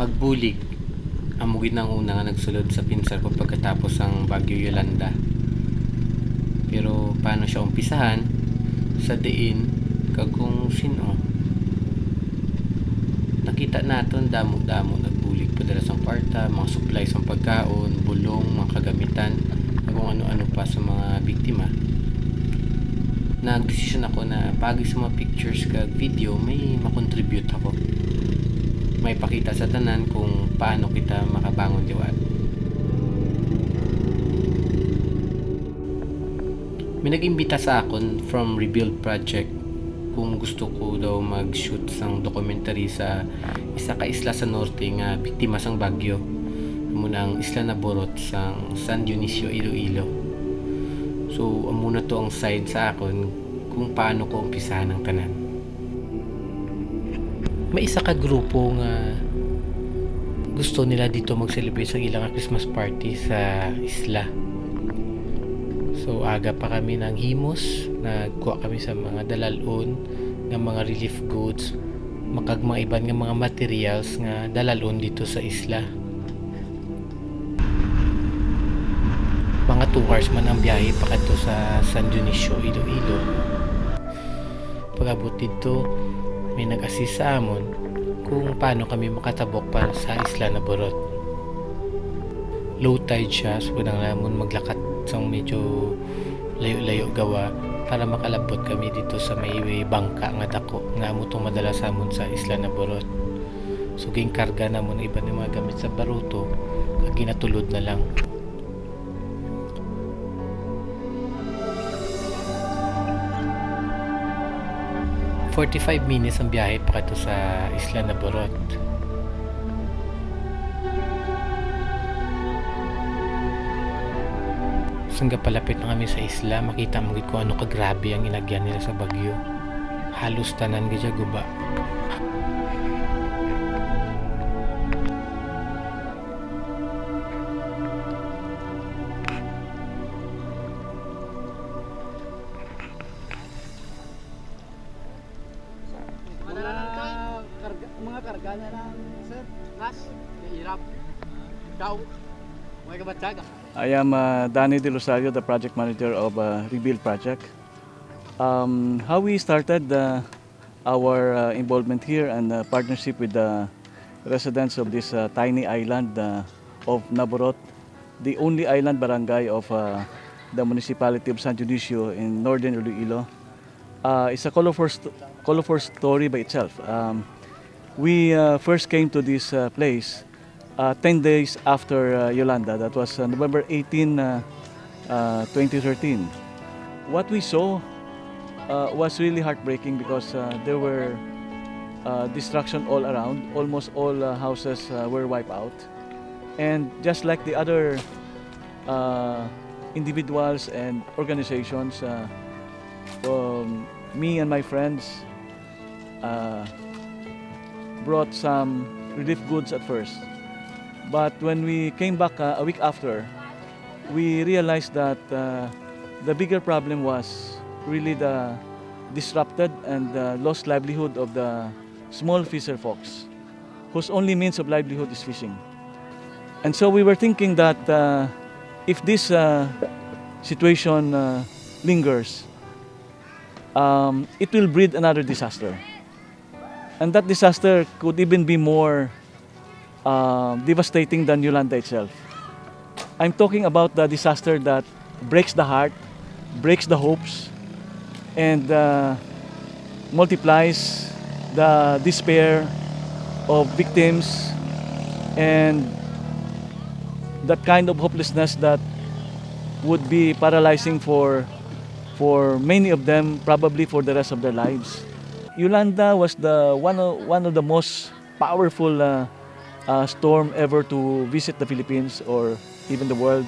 Magbulig amugid ng una nga nagsulod sa pinsar ko pagkatapos ang Bagyo Yolanda. Pero paano siya umpisahan sa diin kag kung sino nakita naton damo-damo nagbulig padala sang kwarta, mga supplies sang pagkaon, bulong, mga kagamitan kung ano-ano pa sa mga biktima. Nagdesisyon ako na pagi sa mga pictures kag video may makontribute ako, may pakita sa tanan kung paano kita makabangon liwat. May nag-imbita sa akon from Rebuild Project kung gusto ko daw mag-shoot sang documentary sa isa ka isla sa norte nga biktima sang bagyo, muna ang Isla Naborot sang San Dionisio, Iloilo. So amuna to ang side sa akon kung paano ko umpisahan ang tanan. May isa ka grupo nga gusto nila dito mag-celebrate sa ilang Christmas party sa isla. So aga pa kami ng himos, nagkuha kami sa mga dalalon ng mga relief goods, makag mga iban nga mga materials nga dalalon dito sa isla. Mga 2 hours man ang biyahe pa kadto sa San Dionisio, Iloilo. Pag-abot dito, may nag-assist sa amon kung paano kami makatabok para sa Isla Naborot. Low tide siya, so kailangan maglakat sang medyo layo-layo gawa para makalabot kami dito sa may bangka nga dako nga amo tong madala sa amon sa Isla Naborot. So ging karga namon iba ng mga gamit sa baruto kag ginatulod na lang. 45 minutes ang biyahe pa kadto sa Isla Naborot. Sangga palapit na kami sa isla, makita mo gid kung ano kagrabe ang inagyan nila sa bagyo. Halos tanan gid guba. Mga karga na lang, sir. Gas, hirap. Daw. May kabatsaga. I am Danny De Rosario, the project manager of Rebuild Project. How we started our involvement here and partnership with the residents of this tiny island of Naborot, the only island barangay of the municipality of San Dionisio in northern Iloilo. It's a colorful story by itself. We first came to this place 10 days after Yolanda. That was November 18, 2013. What we saw was really heartbreaking because there were destruction all around. Almost all houses were wiped out. And just like the other individuals and organizations, me and my friends brought some relief goods at first. But when we came back a week after, we realized that the bigger problem was really the disrupted and lost livelihood of the small fisher folks, whose only means of livelihood is fishing. And so we were thinking that if this situation lingers, it will breed another disaster. And that disaster could even be more devastating than Yolanda itself. I'm talking about the disaster that breaks the heart, breaks the hopes, and multiplies the despair of victims and that kind of hopelessness that would be paralyzing for many of them, probably for the rest of their lives. Yolanda was one of the most powerful storm ever to visit the Philippines or even the world,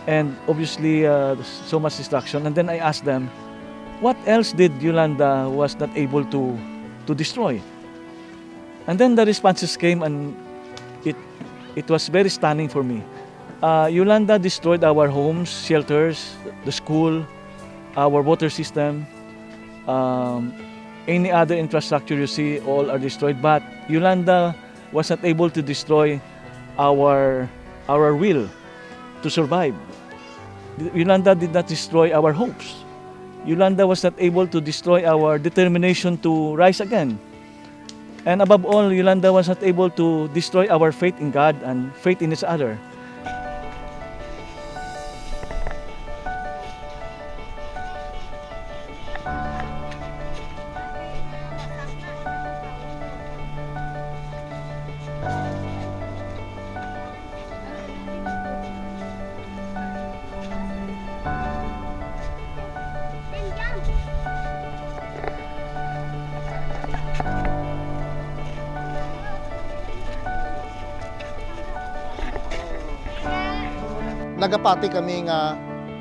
and obviously so much destruction. And then I asked them, what else did Yolanda was not able to destroy? And then the responses came, and it was very stunning for me. Yolanda destroyed our homes, shelters, the school, our water system, any other infrastructure you see, all are destroyed. But Yolanda was not able to destroy our will to survive. Yolanda did not destroy our hopes. Yolanda was not able to destroy our determination to rise again. And above all, Yolanda was not able to destroy our faith in God and faith in each other. Nagapati kami nga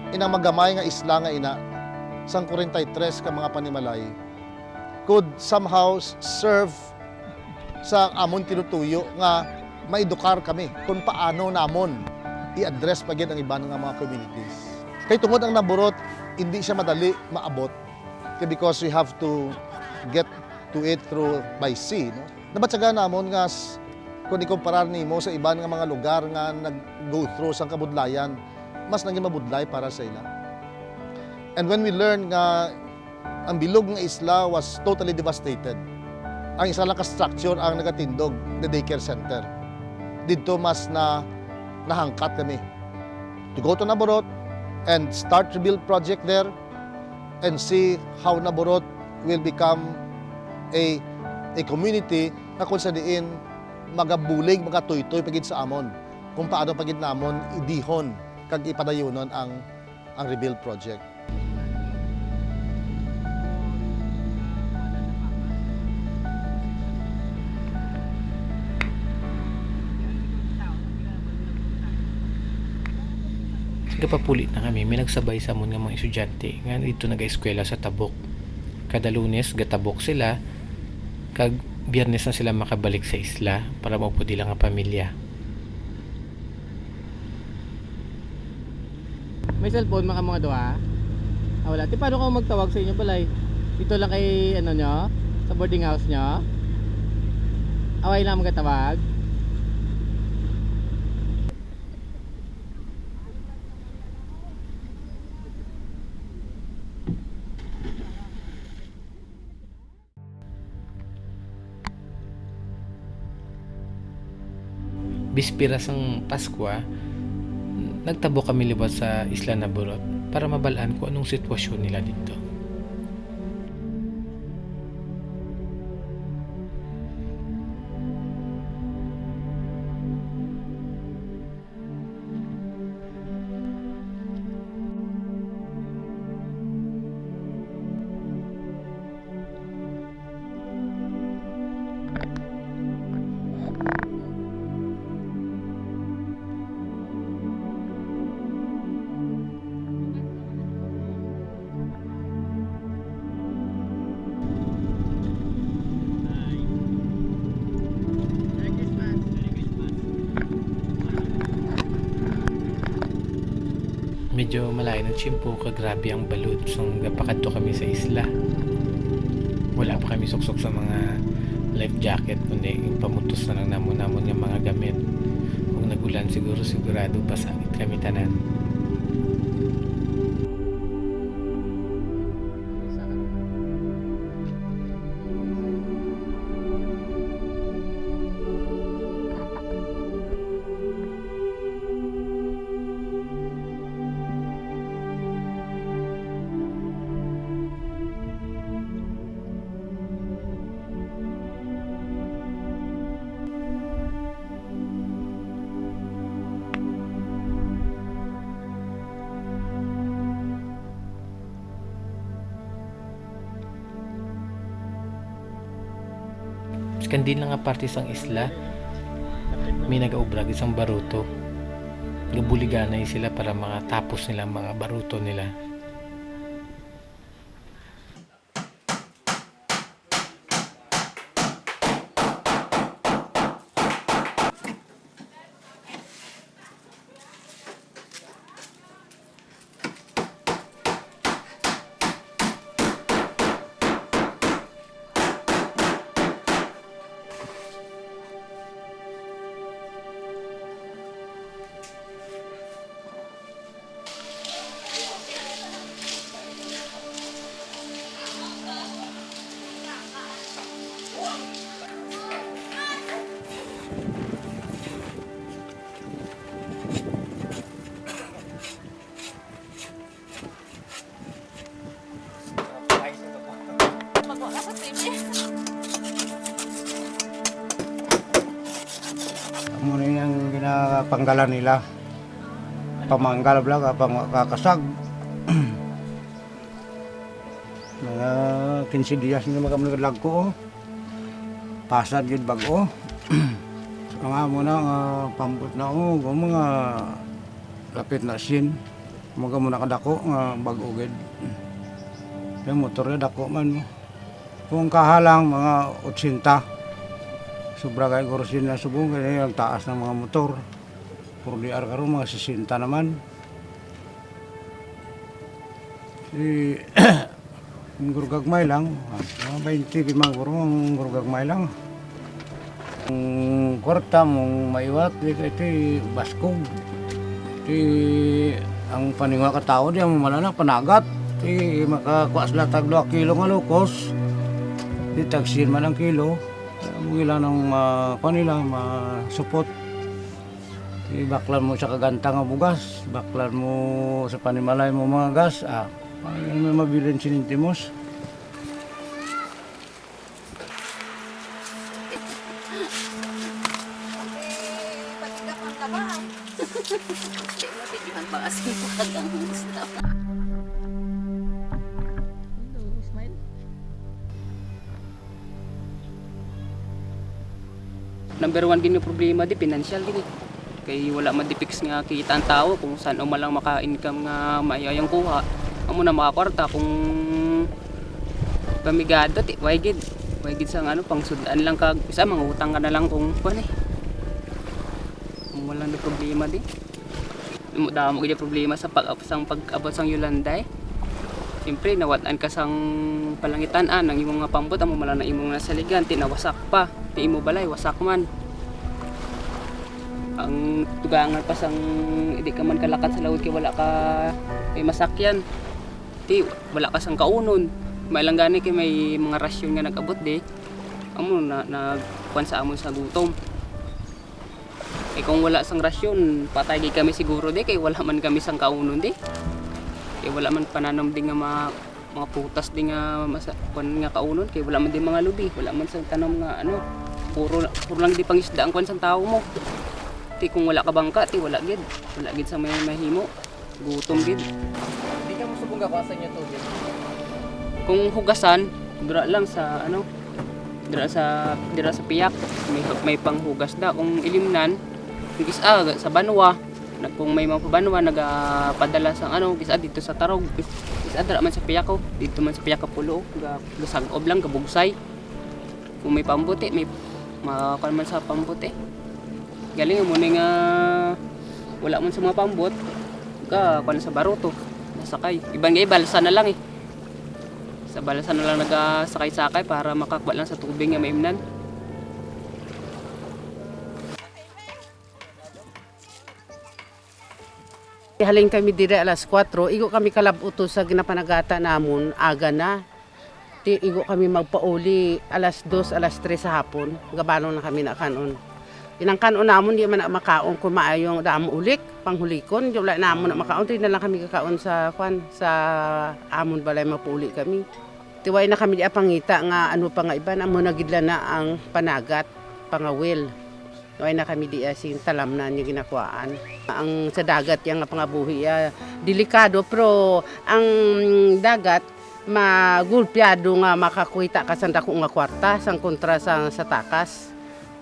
inang magamay nga isla nga ina sang 43 ka mga panimalay could somehow serve sa amon tinutuyo nga maedukar kami kung paano namon i-address pagid ang iba nga mga communities. Kay tungod ang naburot, hindi siya madali maabot because we have to get to it through by sea. No? Nabatsaga namon nga kung ikumparar nimo sa iban nga mga lugar nga nag-go through sang kabudlayan, mas naging mabudlay para sa ila. And when we learn nga ang bilog nga isla was totally devastated, ang isa lang ka-structure ang nagatindog, the daycare center. Dito mas nahangkat kami to go to Naborot and start rebuild project there and see how Naborot will become a community na kung sa diin magabulig, magatuytoy pagid sa amon. Kung paano pagid namon idihon kag ipadayunon ang rebuild project. Nagapapulit na kami, may nagsabay sa amon nga mga estudyante nga dito nag-eskwela sa Tabok. Kada Lunes gatabok sila, kag Biyernes na sila makabalik sa isla para maupod lang ang pamilya. May cellphone mga duha? Wala. Di paano ka magtawag sa inyo balay? Dito lang kay ano nyo? Sa boarding house nyo? Away lang magkatawag? Bispiras ng Pasko, nagtabo kami liwat sa Isla Naborot para mabalaan kung anong sitwasyon nila dito. Medyo malayo ng tiyempo, kagrabe ang balod. So napakadto kami sa isla. Wala pa kami suksok sa mga life jacket, kundi yung pamutos na lang namon yung mga gamit. Kung nagulan sigurado pasakit kami tanan. Skandin lang nga parte sang isla, may nagaubrag isang baruto. Gabuliganay sila para makatapos nila mga baruto nila. Muna yung ginapanggalan nila. Pamanggal bla kakasag. Mga 15 dias na makamulalag ko. Pasad yun bago. Mga muna nga pambot na ako, mga lapit na sin. Mga muna kadako nga bago gid. Yung motor na dako man. Kung kahalang mga 80. Sobra kay kurusin na subong kaya yung taas ng mga motor. Puro diar karon mga 60 naman. Si yung gurugagmay lang, mga 20 limang ang gurugagmay lang. Ang kwarta mong maiwat, ito baskog. Ito ang paningwa ka tao di ang malana panagat. Ito makakuha sila tag 2 kilo nga lukos. Ito tagsin man ang kilo. Mungila ng kanila masupot. Baklan mo sa kaganta nga bugas, baklan mo sa panimalay mo mga gas, may mabilin sinintimos. Number one gini problema di financial gini. Kay wala man di fix nga kita ang tao kung saan o malang maka-income nga maayayang kuha. Amo na makakwarta kung pamigado ti way gid sang ano pangsudan lang kag isa mangutang ka na lang kung kuan eh. Kung wala na problema di. Damo gid problema sa pag-abot sang Yulanday. Siyempre nawat-an ka sang palangitan-an ang imong nga pambot amo mala na imong nasaligan ti nawasak pa. Ti imo balay wasak man. Ang tugangan pa sang hindi ka man kalakat sa lawod kay wala ka may masakyan. Ti wala ka sang kaunon. May lang gani kay may mga rasyon nga nag-abot di. Amo na nagkuan sa amon sa gutom. Kung wala sang rasyon, patay di kami siguro di kay wala man kami sang kaunon di. Kay wala man pananom di nga mga putas di nga kuan nga kaunon kay wala man di mga lubi, wala man sang tanom nga ano. Puro lang di pangisda ang kuan sang tao mo. Ti kung wala ka bangka, ti wala gid sa may mahimo. Gutom gid. Hindi ka mo subong gawasan niya tubig. Kung hugasan, dira lang sa ano, dira sa piyak, may panghugas da. Kung ilimnan, gisa sa banwa, kung may mga banwa nagapadala sa ano, gisa dito sa tarog. Gisa dira man sa piyak ko, dito man sa piyak ka pulo, lusag-ob lang kabugsay. Kung may pambuti, may makakuan man sa pambuti. Galing mo nga wala man sa mga pambot, kuan sa baruto, nasakay. Ibang gay balsa na lang eh. Sa balsa na lang nagasakay-sakay para makakuha lang sa tubig nga maimnan. Haling kami dire alas 4, igo kami kalabuto sa ginapanagata namon, aga na. Igo kami magpauli alas 2, alas 3 sa hapon, gabano na kami na kanon. Inang kanon namon di man na makaon kung maayong damo ulik, panghulikon, di wala namon na makaon, di na lang kami kakaon sa amon balay mapuli kami. Tiway na kami di pangita nga ano pa nga iba na mo nagidla na ang panagat, pangawil. Tiway na kami di sing talam na niya ginakuaan. Ang sa dagat yang pangabuhi delikado pero ang dagat magulpiado nga makakuita ka sa dako nga kwarta sang kontra sa takas.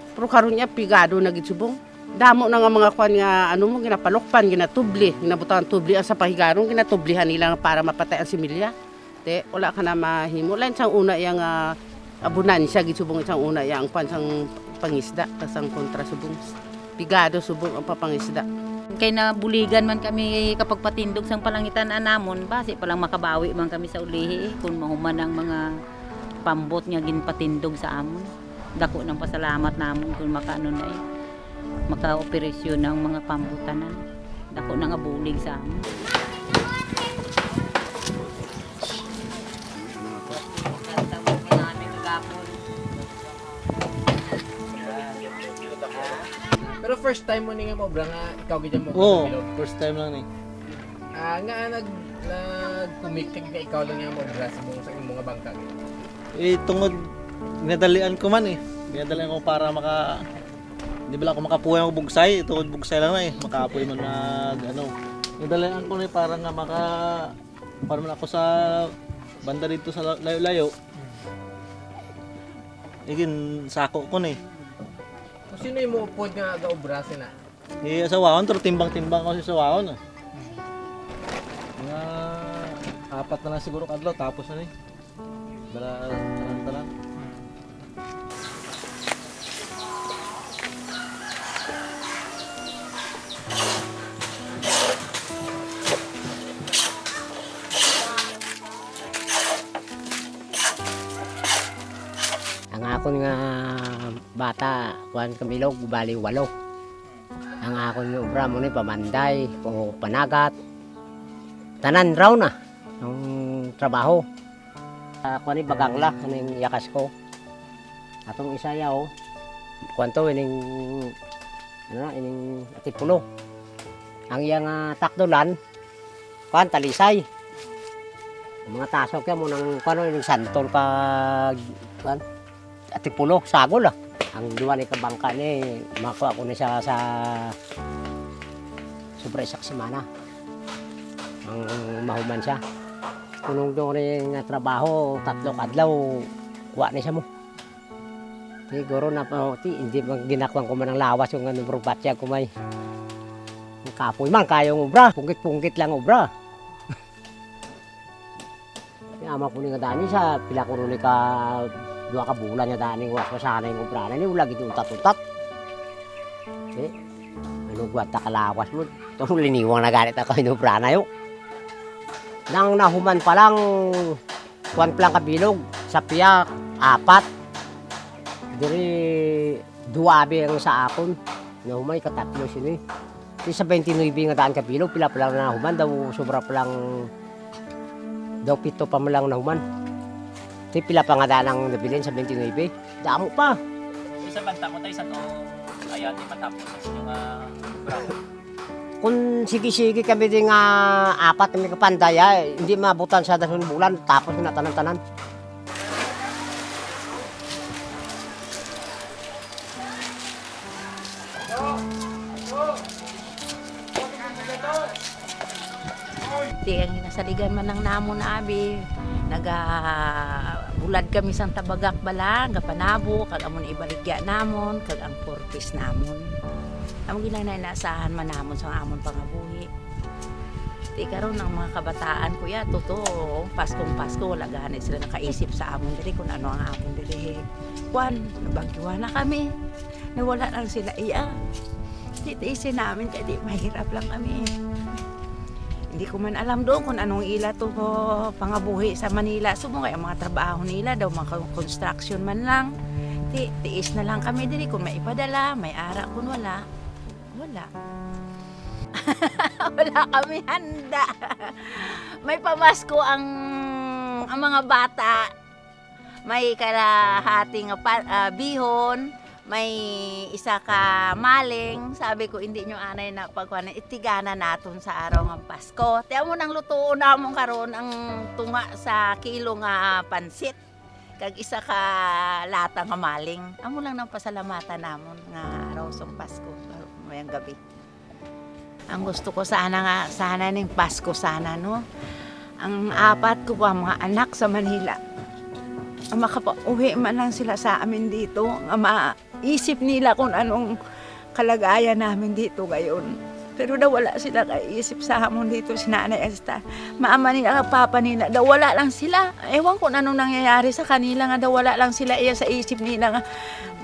Pero karon niya pigado na gid subong. Damo na nga mga kwan nga ano mo ginapalokpan, ginatubli, ginabutan tubli ang sa pahigaron, ginatublihan nila para mapatay ang similya. Te wala ka na mahimo lan sang una yang abunansya gid subong sang una yang kwan sang pangisda kasang kontra subong. Pigado subong ang papangisda. Kay nabuligan man kami kapag patindog sang palangitan namon, base palang makabawi man kami sa ulihi kung mahuman ang mga pambot nga ginpatindog sa amon. Dako ng pasalamat namon kung makaano na maka-operasyon ng mga pambutanan. Dako na nga bulig sa amon. Pero first time mo ni nga mo bra nga ikaw gid mo. Oo, first time lang ni. Nga nagkumiktig na ikaw lang nga mo bra sa mga bangka. tungod ginadalian ko man eh. Ginadalian ko para di ba lang ako makapuhay ako bugsay, tungod bugsay lang na eh. Makapuhay man ginadalian ko na para nga para man ako sa banda dito sa layo-layo. Igin sako ko na eh. Sino yung muupod nga gaobra sina? Sa waon, pero timbang-timbang ko sa waon. Mga 4 na lang siguro kadlaw, tapos na ni. Dala tanan. Ang akon nga bata, kuhan kamilog, bali 8. Ang akon nga obra mo ni pamanday, o panagat. Tanan raw na, ang trabaho. Kuhan ni bagangla, yung yakas ko. Atong isa yaw, kuhan to, ining atipulo. Ang iyang takdolan, kuhan talisay. Ang mga tasok yan mo ng kuhan ining santol pag kuhan. Atipulo, sagol ah. Ang duwa ni kabangka ni, makuha ko na siya sa sobre isak semana. Ang mahuman siya. Kunong doon rin nga trabaho, 3 kadlaw, kuha na siya mo. Siguro na hindi ginakuan ko man ng lawas yung ano bro batya ko may. Ang kapoy man kayong obra, pungkit-pungkit lang obra. Ama ko ni nga dani sa pila ko rin ka 2 ka bulan niya daning was masana yung obra na ni wala gid utat-utat. Ano gwata kalawas mo. Tong liniwang na ganit ako yung obra na yo. Nang nahuman pa lang kuan pa lang kabilog sa piyak 4. Diri 2 ang sa akon. Nahumay ka 3 sini. Di sa 29 nga daan kabilog pila pa lang nahuman daw sobra pa lang daw 7 pa man lang nahuman. Di pila pa nga daan ang nabilin sa 29. Damo pa. Isa banta mo tayo sa to. Ayan, di matapos sa inyong bravo. Kung sige-sige kami din nga 4 kami kapandaya, hindi mabutan sa 2 bulan, tapos na tanan-tanan. Di ang ginasaligan man ng namon abi. Bulad kami sang tabagak bala, gapanabo, kag amon ibaligya namon, kag ang purpose namon. Amon ginanay naasahan man namon sa amon pangabuhi. Di karon ang mga kabataan kuya, totoo, Paskong Pasko wala ganit sila nakaisip sa amon diri kung ano ang amon diri. Kwan, nabagyo na kami. Nawala lang sila iya. Titiisin namin kaya di mahirap lang kami. Hindi ko man alam doon kung anong ila to pangabuhi sa Manila. Sumungay ang mga trabaho nila daw, mga construction man lang. Tiis na lang kami diri kung may ipadala, may ara kung wala. Wala. Wala kami handa. May pamasko ang mga bata. May kalahating bihon. May isa ka maling, sabi ko hindi nyo anay na pagkuhanan, itigana naton sa araw ng Pasko. Tiyan mo nang lutuon na mong karon ang tunga sa kilo nga pansit. Kag isa ka lata nga maling. Amo lang nang pasalamatan namon nga araw sa Pasko, mayang gabi. Ang gusto ko sana ning Pasko sana no. Ang 4 ko pa mga anak sa Manila. Ang makapauwi man lang sila sa amin dito, nga isip nila kung anong kalagayan namin dito ngayon. Pero daw wala sila kaisip sa hamon dito si Nanay Esta. Maama nila, papa nila, daw wala lang sila. Ewan kung anong nangyayari sa kanila nga daw wala lang sila iya sa isip nila nga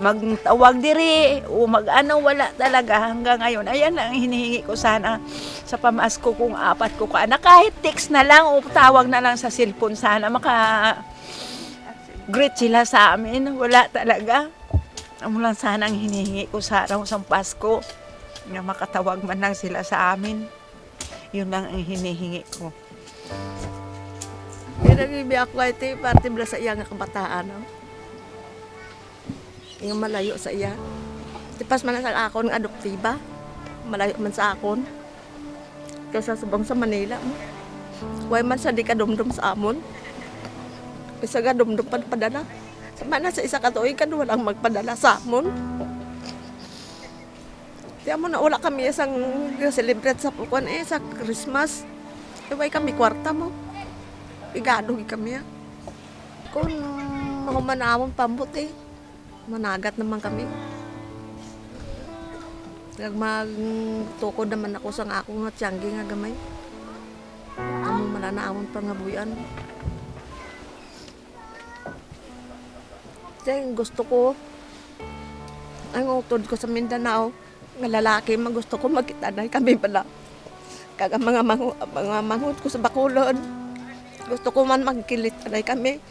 magtawag diri o mag-ano, wala talaga hanggang ngayon. Ayan lang hinihingi ko sana sa pamasko kong 4 ko anak. Kahit text na lang o tawag na lang sa cellphone sana greet sila sa amin. Wala talaga. Amo lang sana ang hinihingi ko sa araw sa Pasko. Nga makatawag man lang sila sa amin. Yun lang ang hinihingi ko. Pinag-ibig ako ito, parte mula sa iya nga kabataan. No? Yung malayo sa iya. Tipas man sa akon nga adoptiba. Malayo man sa akon. Kaysa subang sa Manila. Huwag man sa di kadumdum sa amon. Isa nga dumdum padala. Sama na sa isa ka tuig kan walang magpadala sa amon. Tiyan mo na wala kami isang celebrate sa pukuan sa Christmas. Iway kami kwarta mo. Igado kami Kung mahumanamon pambot managat naman kami. Magtukod naman ako sa akong nga tiyanggi nga gamay. Ano malanaamon pangabuyan. Kaya gusto ko, ang utod ko sa Mindanao, nga lalaki, gusto ko magkita na kami pala. Kaga mga manghut ko sa Bacolod. Gusto ko man magkilit na kami.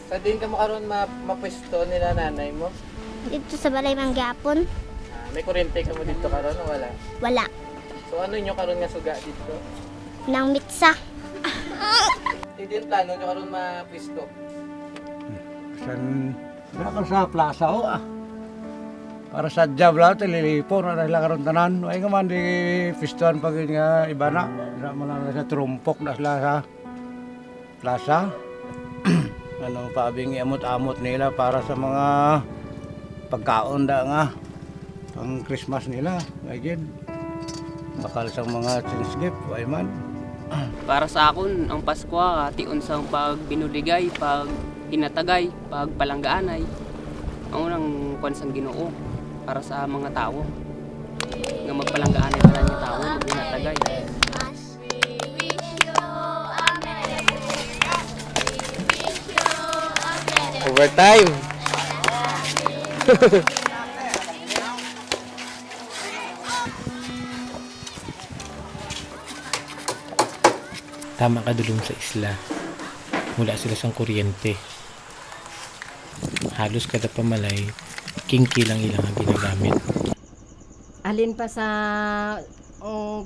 Sa din ka mo karon mapwesto nila nanay mo? Dito sa Balay Manggapon, May kuryente ka mo dito karon o wala? wala. So ano inyo karon nga suga dito? Nang mitsa. Hindi yung plano nyo karon mapwesto. San, wala ka sa plaza Para sa job lang, tililipo na dahil karon tanan. Ay nga man di pistuan pag nga iba na. Sa mga sa trumpok na sila sa plaza. Ano paabing iamot-amot nila para sa mga pagkaon da nga. Pang Christmas nila. Ngayon, bakal sa mga chinsgip, ay man. Para sa akon, ang Pasko tiun sa pag binuligay, pag hinatagay, pag palanggaanay. Ang unang kwansang Ginoo para sa mga tao. Nga magpalanggaanay para ng tao, hinatagay. Overtime! Tama ka dulong sa isla. Wala sila sang kuryente. Halos kada pamalay, kingki lang ilang ang ginagamit. Alin pa sa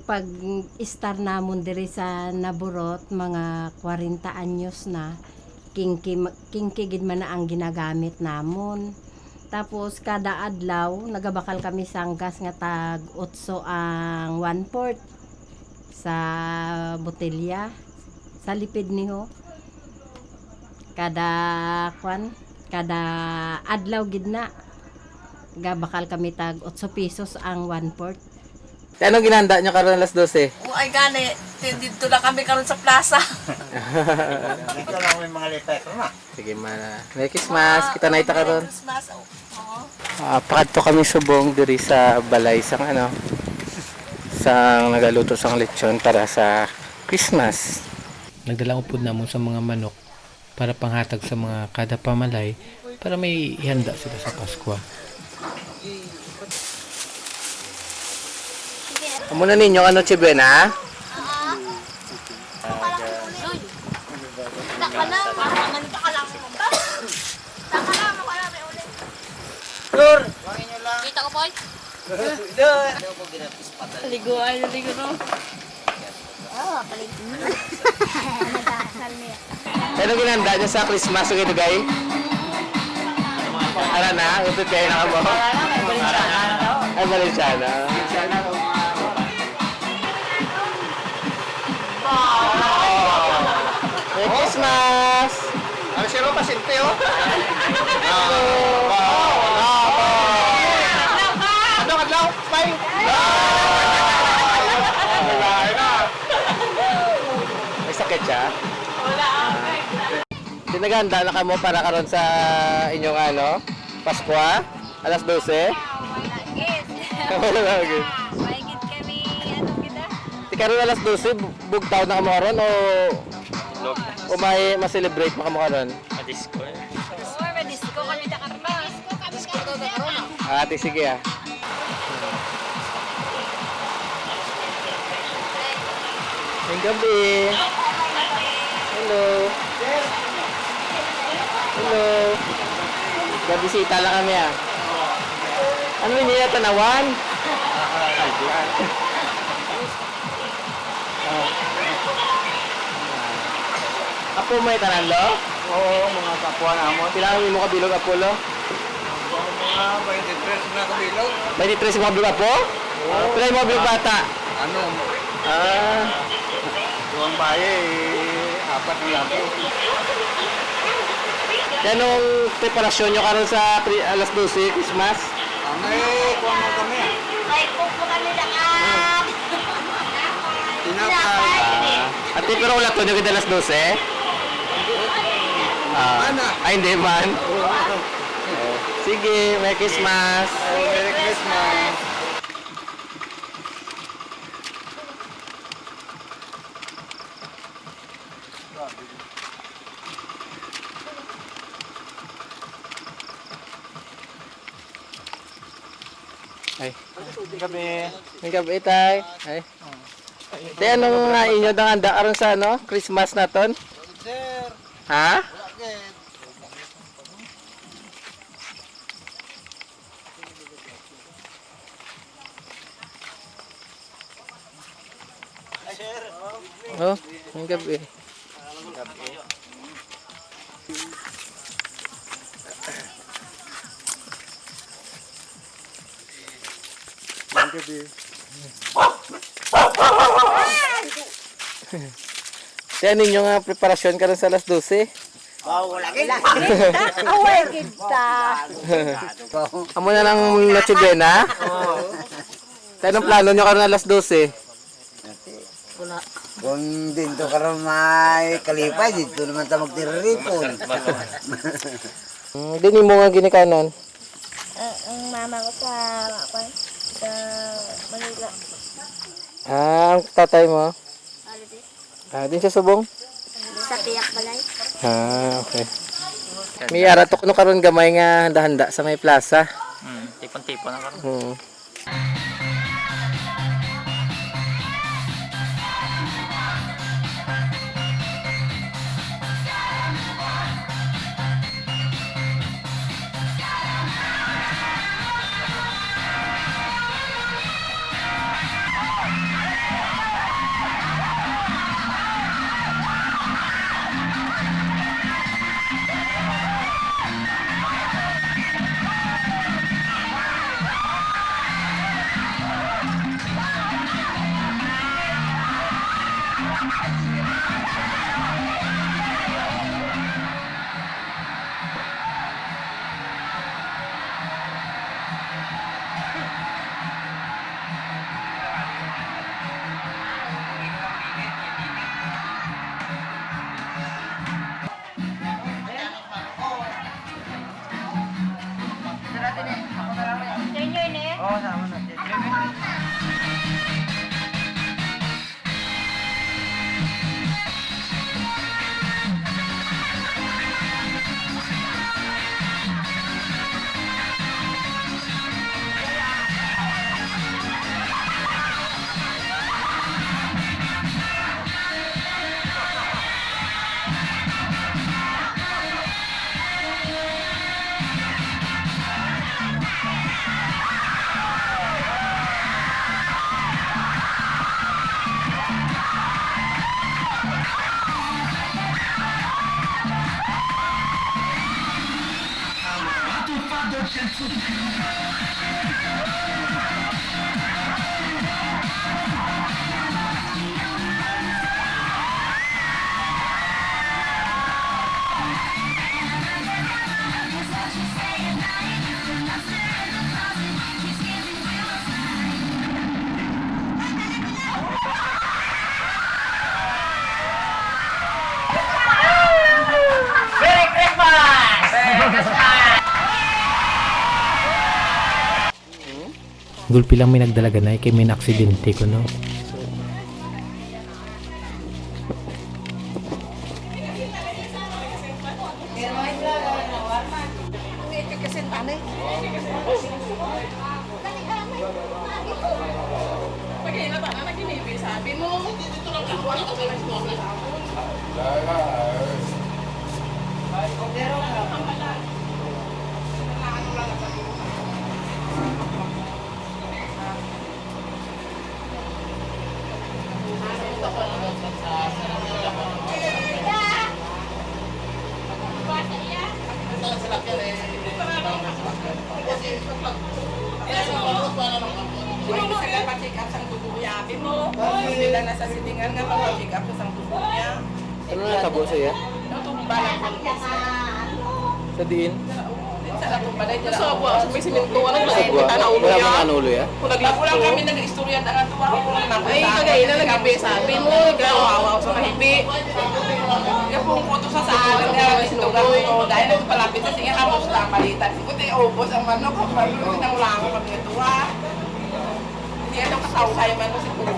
pag-star namon diri sa Naburot, mga 40 anyos na, kingki gid man na ang ginagamit namon. Tapos kada adlaw nagabakal kami sanggas nga tag 8 ang 1/4 sa botelya sa lipid niho. Kada adlaw gid na gabakal kami tag 8 pesos ang 1/4. Anong ginanda nyo karon alas 12? Ay gani, dito lang kami karon sa plaza. Ito lang may mga letter na. Sige Merry Christmas. Kita na ita karon. Christmas. Pakadto kami subong diri sa balay sang sang nagaluto sang lechon para sa Christmas. Nagdala ko po namon sa mga manok para panghatag sa mga kada pamalay para may ihanda sila sa Pasko. Muna ninyo ano Chibena? Lur! Kita ko boy. Ligo no. Ano ginanda nyo sa Christmas o ginugay? Ano na? Upit kayo na ka mo? Ay, Valenciana. Merry Christmas! Ano siya ro pasinti Ano kadlaw? Bye! May sakit siya? Tinaganda na ka mo para karon sa inyong Pasko alas 12? Wala lagi. Mahigit kami, kita? Di karon alas 12, bugtaw na ka mo karon o may ma-celebrate mo ka mo karon? Disco May disco kami sa karma. Disco kami sa karma. Ate, sige Ang gabi. Hello. Hello. Gabisita lang kami Ano yun nila tanawan? Apo may tanan lo? Oo, mga kapwa na mo. Kailangan mo kabilog apo lo? Mga 23 na kabilog. 23 mo kabilog apo? Pila mo kabilog bata? Ano? Ah. Tuwang baye, Apat na lang. Anong preparasyon nyo karon sa alas 12, Christmas? May kuha mo kami. May kuko kami lakad. Tinapay. Ate, pero wala to nyo kita alas 12? Ay, hindi man. Sige, Merry Christmas. Merry Christmas. Ay. May gabi tay. Ay. Tay, anong inyo dang handa aron sa ano? Christmas naton? Ha? Oh, may gabi. Kaya ninyo nga preparasyon ka rin sa alas 12? Wala kita. Away kita. Amo na lang Noche Buena? Tayo ng plano nyo ka rin alas 12? Kung dito karon may kalipay, dito naman tayo magtiriripon. Dini mo nga ginikanon? Ang mama ko sa Manila. Ang tatay mo? Din sa subong? Sa Tiyak Balay. Okay. May ara to kuno karon gamay nga handa-handa sa may plaza. Tipon-tipon na karon. Gulpi lang may nagdalaga na kay may aksidente ko no. Ano na tabo sa'yo? Sa diin? Sa buwa, may simento, ano Sa lang, buwa? kita na ulo Wala yan. mga ulo ya? Kung naglapo lang kami, nag-istorya na nga tuwa. Ay, kagaya na nag-ibi, sabi mo, naglawawaw sa mahibi. Yung pong puto sa saan, sinugan ko, dahil nagpalapit sa siya, kamos lang palitan. Sikuti, ubos ang manok, ang manok, nang wala ko kami tuwa. Hindi ano kasawhay man ko si Puro.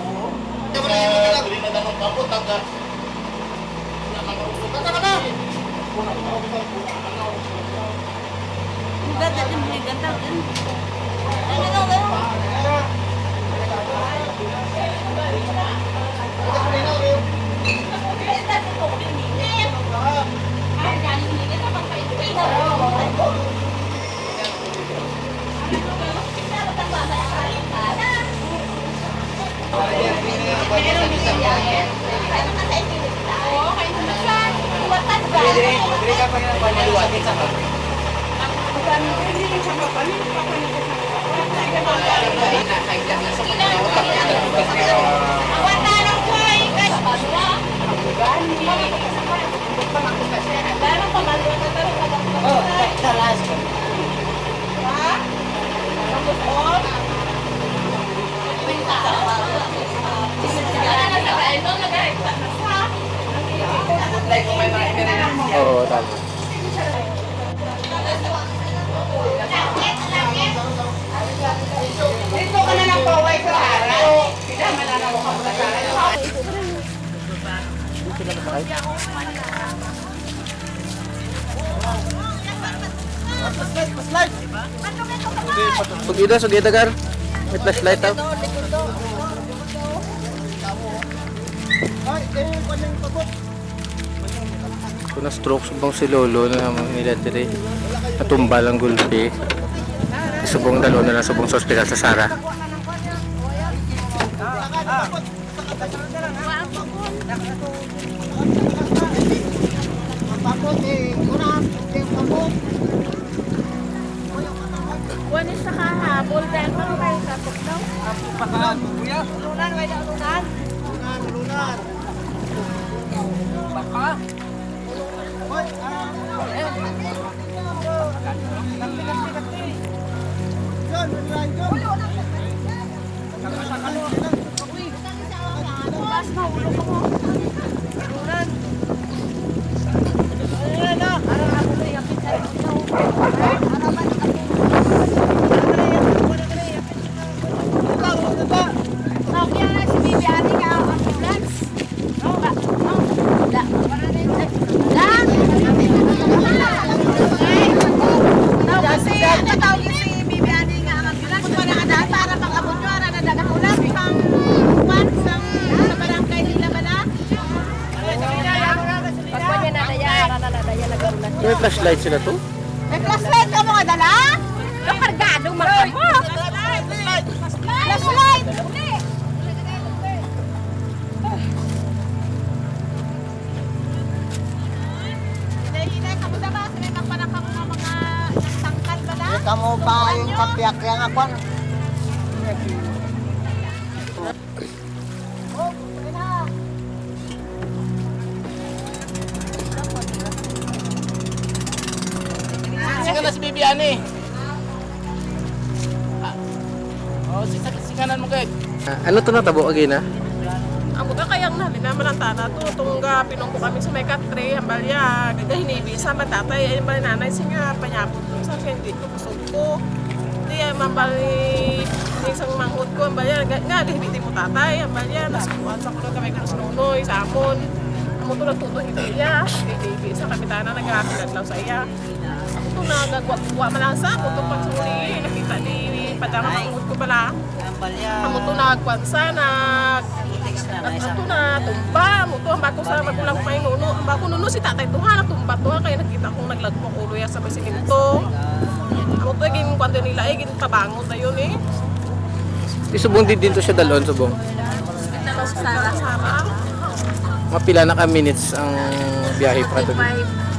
Oo, tama. Dito ka na ng paway sa araw. Pidama na lang ako sa araw. Sugida, sugida gar. May flashlight daw. Kung na-stroke subong si Lolo na nila dire. Natumba lang gulpi. Subong dalo na lang subong sa ospital sa Sara. Kuwan sa kahabol dahil pa kayo sa tuklaw. Lunan, may lunan. Lunan. Baka. May flashlight sila to? May flashlight ka mga dala? Ang kargado mga mo. Flashlight! Hinay-hinay ka mo sa bas. May magpanakam mga tangkal ba na? Kamu ba yung kapiyak yang ako? Sika na si Bibiani. Oh, sikanan mo kay. Ano to natabo again ha? Ang mga kayang namin naman ang tana to. Tungga pinungko kami sa may katre. Ang balya. Gagahinibi sa matatay. Ay bali nanay siya panyapot ko. Sa hindi ko kusog ko. Hindi ay mambali isang manghod ko. Ang balya. Nga, lihibiti mo tatay. Ang balya. Nasukuan sa kulo kami kung sinunoy. Sa amon. Ang mo to nagtutuhin niya. Lihibiti sa kapitana. Nag-akinadlaw sa iya. Ito nagagwa malasa. Ito pag sumuli. Nakita ni Padama manghod ko pala. Ang mo to nagkwansa. Ito na, tumba. Muto ang bako sa magulang may nuno. Ang bako nuno si tatay tuha na tumba tuha. Kaya nakita kong naglagpong ulo ya sa may siminto. Ang muto yung kwento nila ay tabangon na yun eh. Subong din to siya dalon subong. Sara-sara. Mapila na ka minutes ang biyahe pa doon.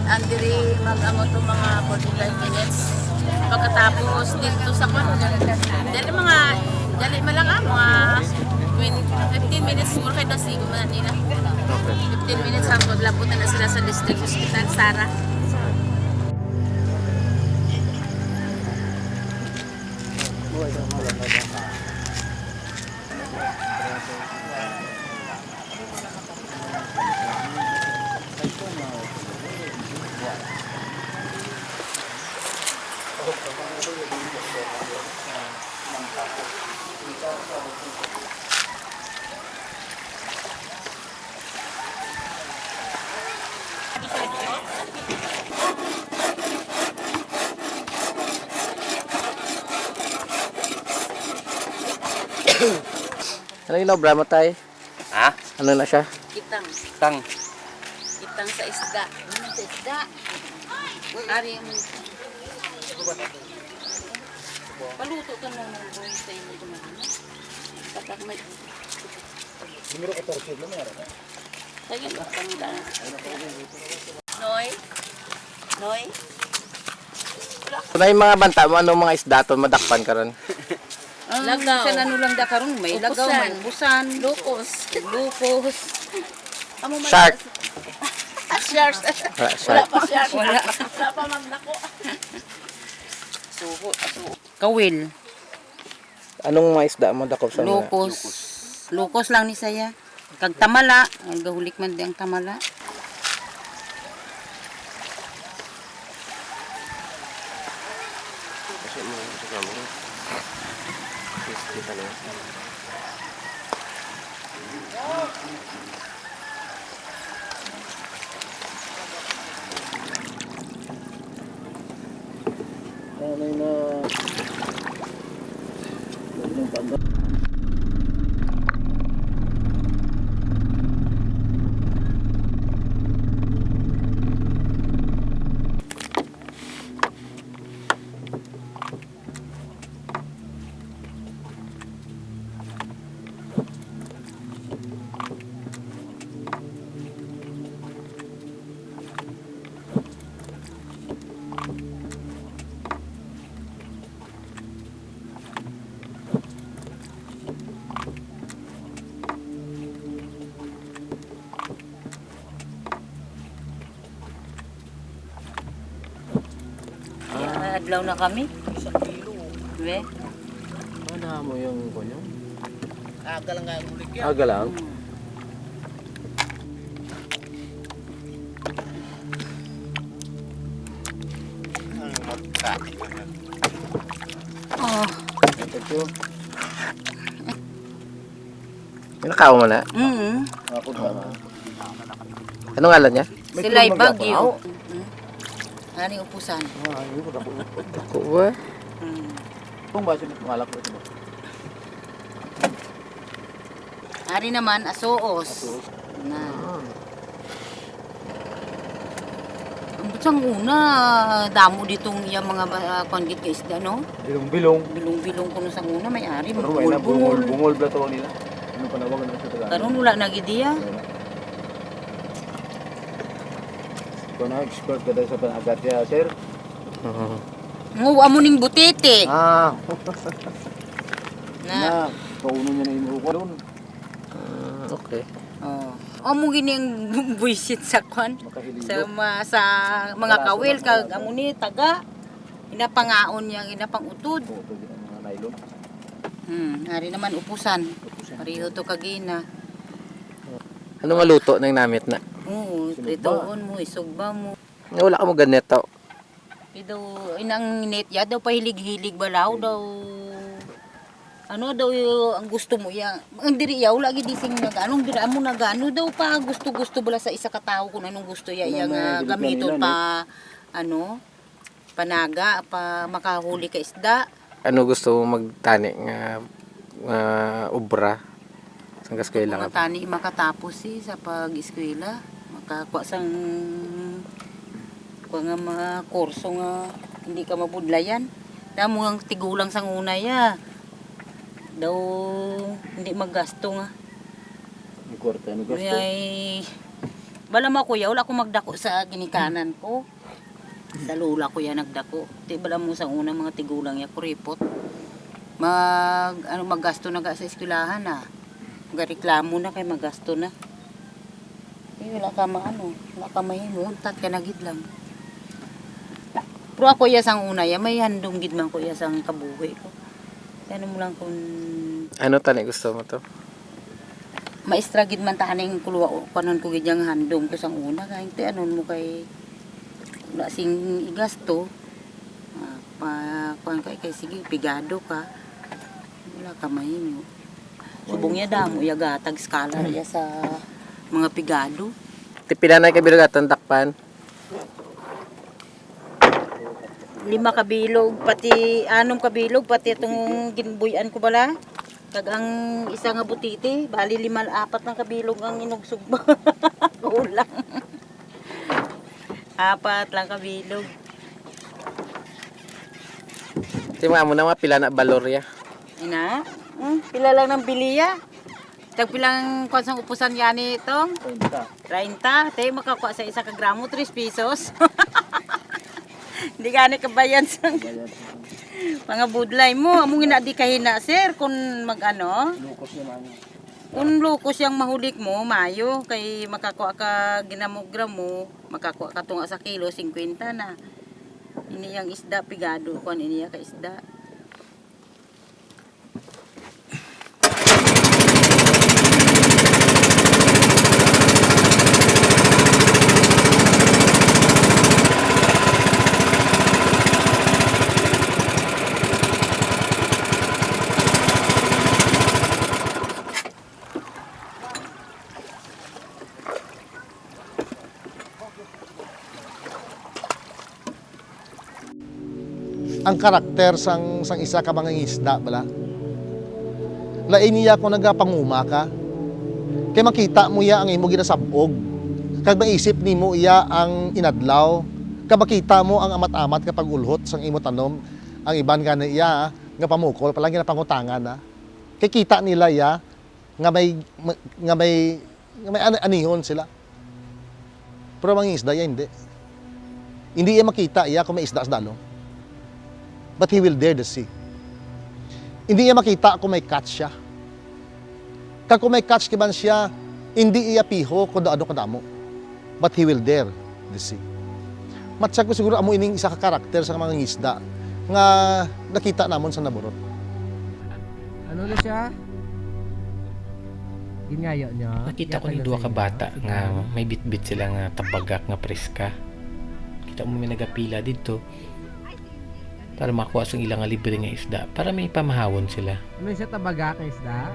Andiri mag-amot ng mga 45 minutes. Pagkatapos dito sa kwan, dali mga, dali malang mga 15 minutes siguro kayo na sigo man nila. 15 minutes hapon, labutan na sila sa district hospital, Sara. Ano yung obra mo, tay? Ha? Ano na siya? Kitang. Tang. Kitang sa isda. Ano sa isda? Ari yung... Paluto ka na ng boy sa inyo naman. Kapag may... Siguro 14 na meron. Sige ba? Noy? Noy? Kung na yung mga banta mo, anong mga isda to, madakpan ka ron? Lagaw. Sa ano lang da karon may lagaw, may busan, Lukos. lukos. Amo man- Shark. Sharks. Wala, Wala pa shark. Wala. Wala pa magnako. Suho, kawil, Anong mga isda mo dakop sa mga? lukos. Lukos lang ni saya. Kag tamala, ang gahulik man di ang tamala. Ano yung na... Yung panda. Adlaw na kami. We. Ano mo yung kunyo? Aga lang nga ulit yan. Aga lang? Oh. Thank you. Pinakaw mo na? Ako ba? Anong ngalan niya? Sila'y Bagyo. Ani upusan. Ako ba? Kung ba siya malak ko ito? Ari naman asuos. Na. Ang butsang una damo ditong iya mga kondit ka isda no. Bilong-bilong. Bilong-bilong kuno sang una may ari Pero wala na bungol. bungol bla tawag nila. Ano panawagan na sa Tagalog? Karon wala na gid iya. Kung na-expert ka dahil sa panagat niya, sir? Ngo amo ning butete. Ah. Na. Pauno niya na yung uko doon. Okay. Oh. Amo gini ang buisit sa kwan. Sa mga kawil kag amo ni taga inapangaon niya inapang utod. Mga nylon. Ari naman upusan. Pareho to kagina. Ano nga luto ng namit na? Oo, pritoon mo, isugba mo. Wala ka mo ganito. Daw inang net ya daw pahilig-hilig balaw daw. Ano daw ang gusto mo ya? Ang diri yaw lagi dising anong diri amo nagano daw pa gusto bala sa isa ka tawo kung anong gusto ya iyang gamiton pa ano panaga pa makahuli ka isda. Ano gusto mo magtani nga obra? Sang eskwela Mga tani makatapos sa pag-eskwela, makakuha sang kuha nga mga kurso nga hindi ka mabudlayan. Damo ang tigulang sang una ya. Daw hindi maggasto nga. Ang kwarta, ano gasto? Ay, bala mo kuya, wala akong magdako sa ginikanan ko. Sa lula ko ya nagdako. Di bala mo sang una mga tigulang ya kuripot. Maggasto na sa eskwelahan Gareklamo na kay magasto na. Wala ka wala ka mahimuntat ka na gid lang. Pero ako sang una ya, may handong gid man ko sang kabuhi ko. Ano mo lang kung Ano tani gusto mo to? maestra gid man tahaning kulwa o kanon ko gid yang handong ko sang una kay ti anon mo kay wala sing igasto. Kuan kay sige pigado ka. Wala ka mahimo. Subong ya damo ya gatag skala ya sa mga pigado. Ti pila na kay bilog aton takpan? 5 kabilog, pati 6 kabilog, pati itong ginbuyan ko bala. Kag ang isa nga butiti, bali 4 na kabilog ang inugsog ba. Kulang. 4 lang kabilog. Ti mo na pila na balorya. Ina, pila lang ng biliya. Tag pilang konsang upusan yani itong? 30. Tayo makakuha sa 1 gramo, 3 pesos. Hindi gani kabayan sa mga budlay mo. Among ina di kahina sir kung mag-ano. Kung lukos yung mahulik mo, mayo. Kay makakuha ka ginamogram mo, makakuha ka tunga sa kilo, 50 na. Ini yung isda, pigado. Kung ini yung isda. Ang karakter sang isa ka mga isda bala. Lain niya kung nagapanguma ka. Kay makita mo ya ang imo ginasabog. Kag maisip nimo iya ang inadlaw. Kag makita mo ang amat-amat kapag ulhot sang imo tanom. Ang iban gani iya nga pamukol palang ginapangutangan na. Kay kita nila ya nga may anihon sila. Pero mga isda ya hindi. Hindi iya makita iya kung may isda sa dalong. But he will dare the sea. Hindi niya makita kung may catch siya. Kag kung may catch kiban siya, hindi iya piho kung daado kadamo. But he will dare the sea. Matsak ko siguro amo ining isa ka karakter sa mga isda nga nakita namon sa Naborot. Ano na siya? Gingayo niya. Nakita ko ni duha ka bata nga may bitbit sila nga tabagak nga preska. Kita mo may nagapila dito para makuha sa ilang libre nga isda para may pamahawon sila. Ano siya tabaga kay isda?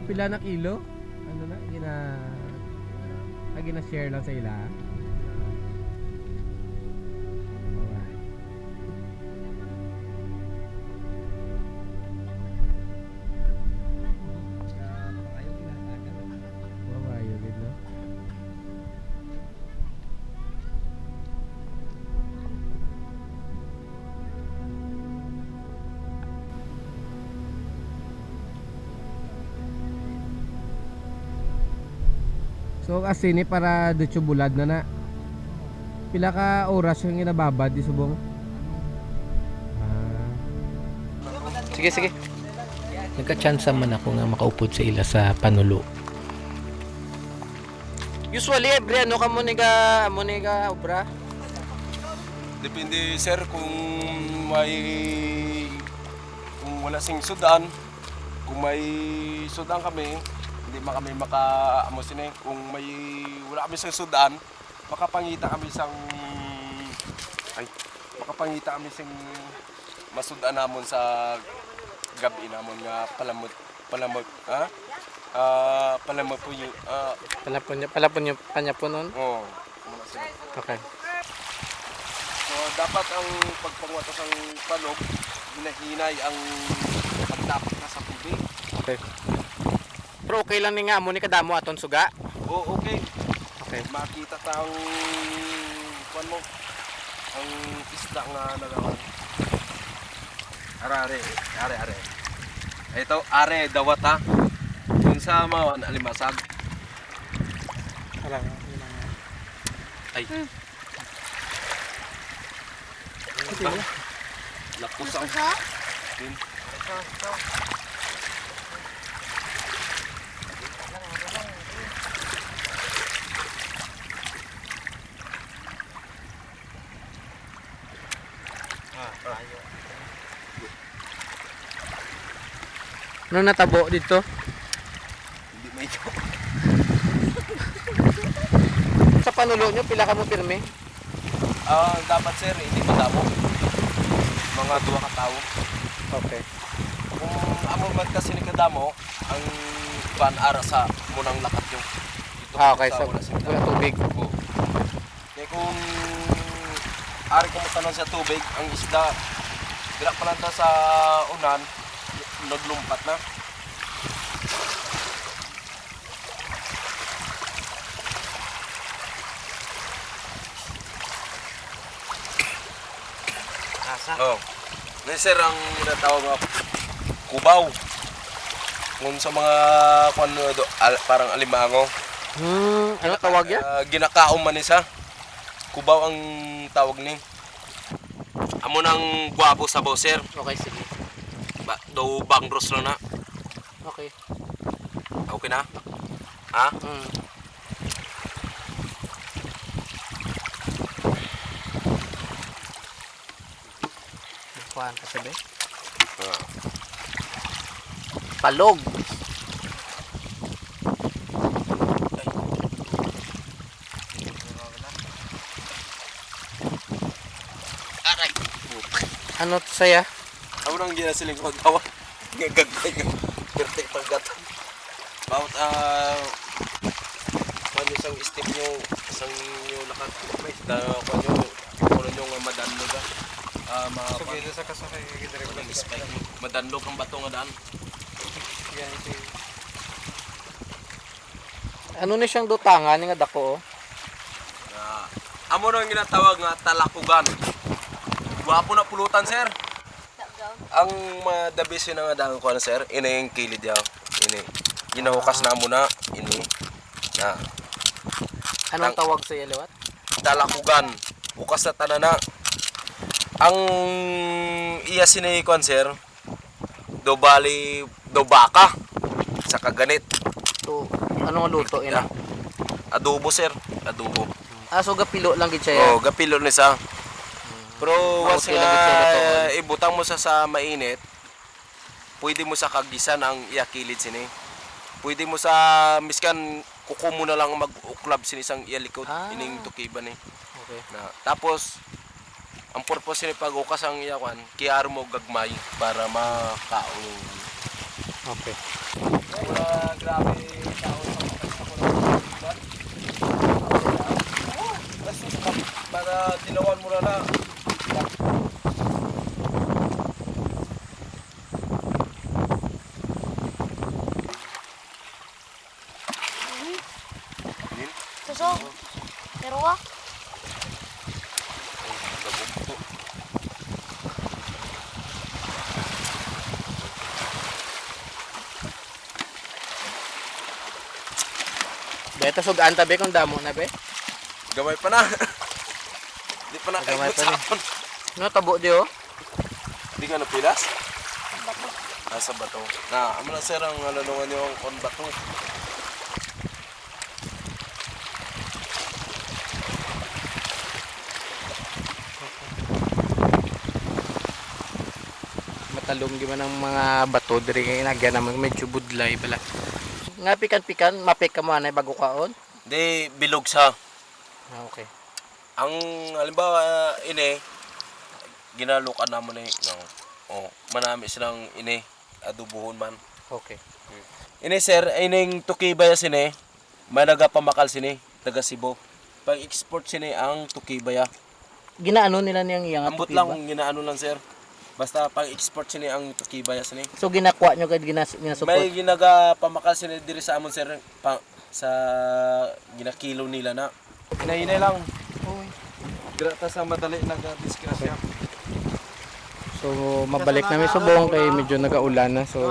Pila na kilo? Ano na? Gina-share lang sa ila. So asini para dutyo bulad na. Pila ka oras yung ginababad di subong? Sige. Nagka-chance man ako nga makaupod sa ila sa panulo. Usually every ano ka mo niga obra? Depende sir kung wala sing sudan, kung may sudan kami, hindi man kami maka-amosin eh. Kung wala kami sa sudan, makapangita kami sang masudan namon sa gabi namon nga palamot panyapunon. Oo. Okay. So dapat ang pagpangwatas ang panog, hinahinay ang pagtapak na sa tubig. Okay. Pero okay lang ni nga mo ni kadamo aton suga? Oo, okay. Okay. Makita ta ang ang isda nga nagawan. Are. Ito, are dawat ha. Kung sa mga alimasag. Ay. Lapusang. Din. Ano natabo dito? Hindi may ito. Sa panulo nyo, pila ka mo pirme? Dapat sir, hindi madamo. Mga 2 ka tao. Okay. Kung amo man kasi ni kadamo, ang ban ara sa munang lakat yung dito Okay, sa so wala wala tubig. Kaya kung ari ko matanon sa tubig, ang isda dira pa lang ta sa unan, naglumpat na. Asa? Oh. Ngayon sir, ang natawag nga kubaw. Kung sa mga parang alimango. Ano tawag yan? Ginakaon man isa. Kubaw ang tawag ni. Amo nang guwapo sa sir. Okay, sige. Do bangros lang na. Okay. Okay na? Ha? Kuhaan ka sabi? Palog. Aray. Ano to saya? Amo nang ginasiling ko tawa. Gagagay nga. Perfect paggatan. Bawat kung isang step nyo, isang nyo lakat. Kung nyo nga madanlo ka. Sugida sa kasakay. Madanlo kang bato nga daan. Ano ni siyang dutangan nga dako? Amo nang ginatawag nga talakugan. Guwapo na pulutan sir. Ang madabisin na nga daan ko na sir, ini yung kilid yaw. Ini. Ginahukas na mo na. Ini. Na. Anong tawag sa liwat? Talakugan. Bukas na tanana. Ang iya sinayikon sir, do baka sa kaganit. So, anong luto ina? Adobo sir, adobo. So gapilo lang gid siya. Oh, gapilo ni sa. Pero once nga ibutang mo sa mainit, pwede mo sa kagisan ang iyakilid sini. Pwede mo sa miskan kuko mo na lang mag-uklab sini isang iyalikod ining tukiban ni. Okay. Na, tapos ang purpose ni pag-ukas ang iyakan, kiyaro mo gagmay para makaon. Okay. Wala grabe tao sa para dinawan mo na. Susong. Terwa. Beto sugaan tabi kung damo na be. Gamay pa na. Di pa na Gamay kayo pa sa No tabo di oh. Di ka napilas? Nasa bato. Na, amo na sir ang nalunungan yung kon bato. Matalom gi man ang mga bato diri kay nagyan naman medyo budlay bala. Nga pikan-pikan mapik ka mo anay bago kaon? Di bilog sa. Okay. Ang halimbawa ini ginalukan namo ni no. Oh, manami silang ini adubuhon man. Okay. Ini sir, ining tukibaya sini, may nagapamakal sini, taga Cebu. Pag-export sini ang tukibaya. Ginaano nila niyang iyang Ambot lang, ginaano lang sir. Basta pag-export sini ang tukibaya sini. So ginakuha nyo kay ginasupport? May ginagapamakal sini diri sa amon sir, sa ginakilo nila na. Hinay lang. Grata sa madali nag-disgrasya. So mabalik namin sa buong kay medyo nagaulan na. So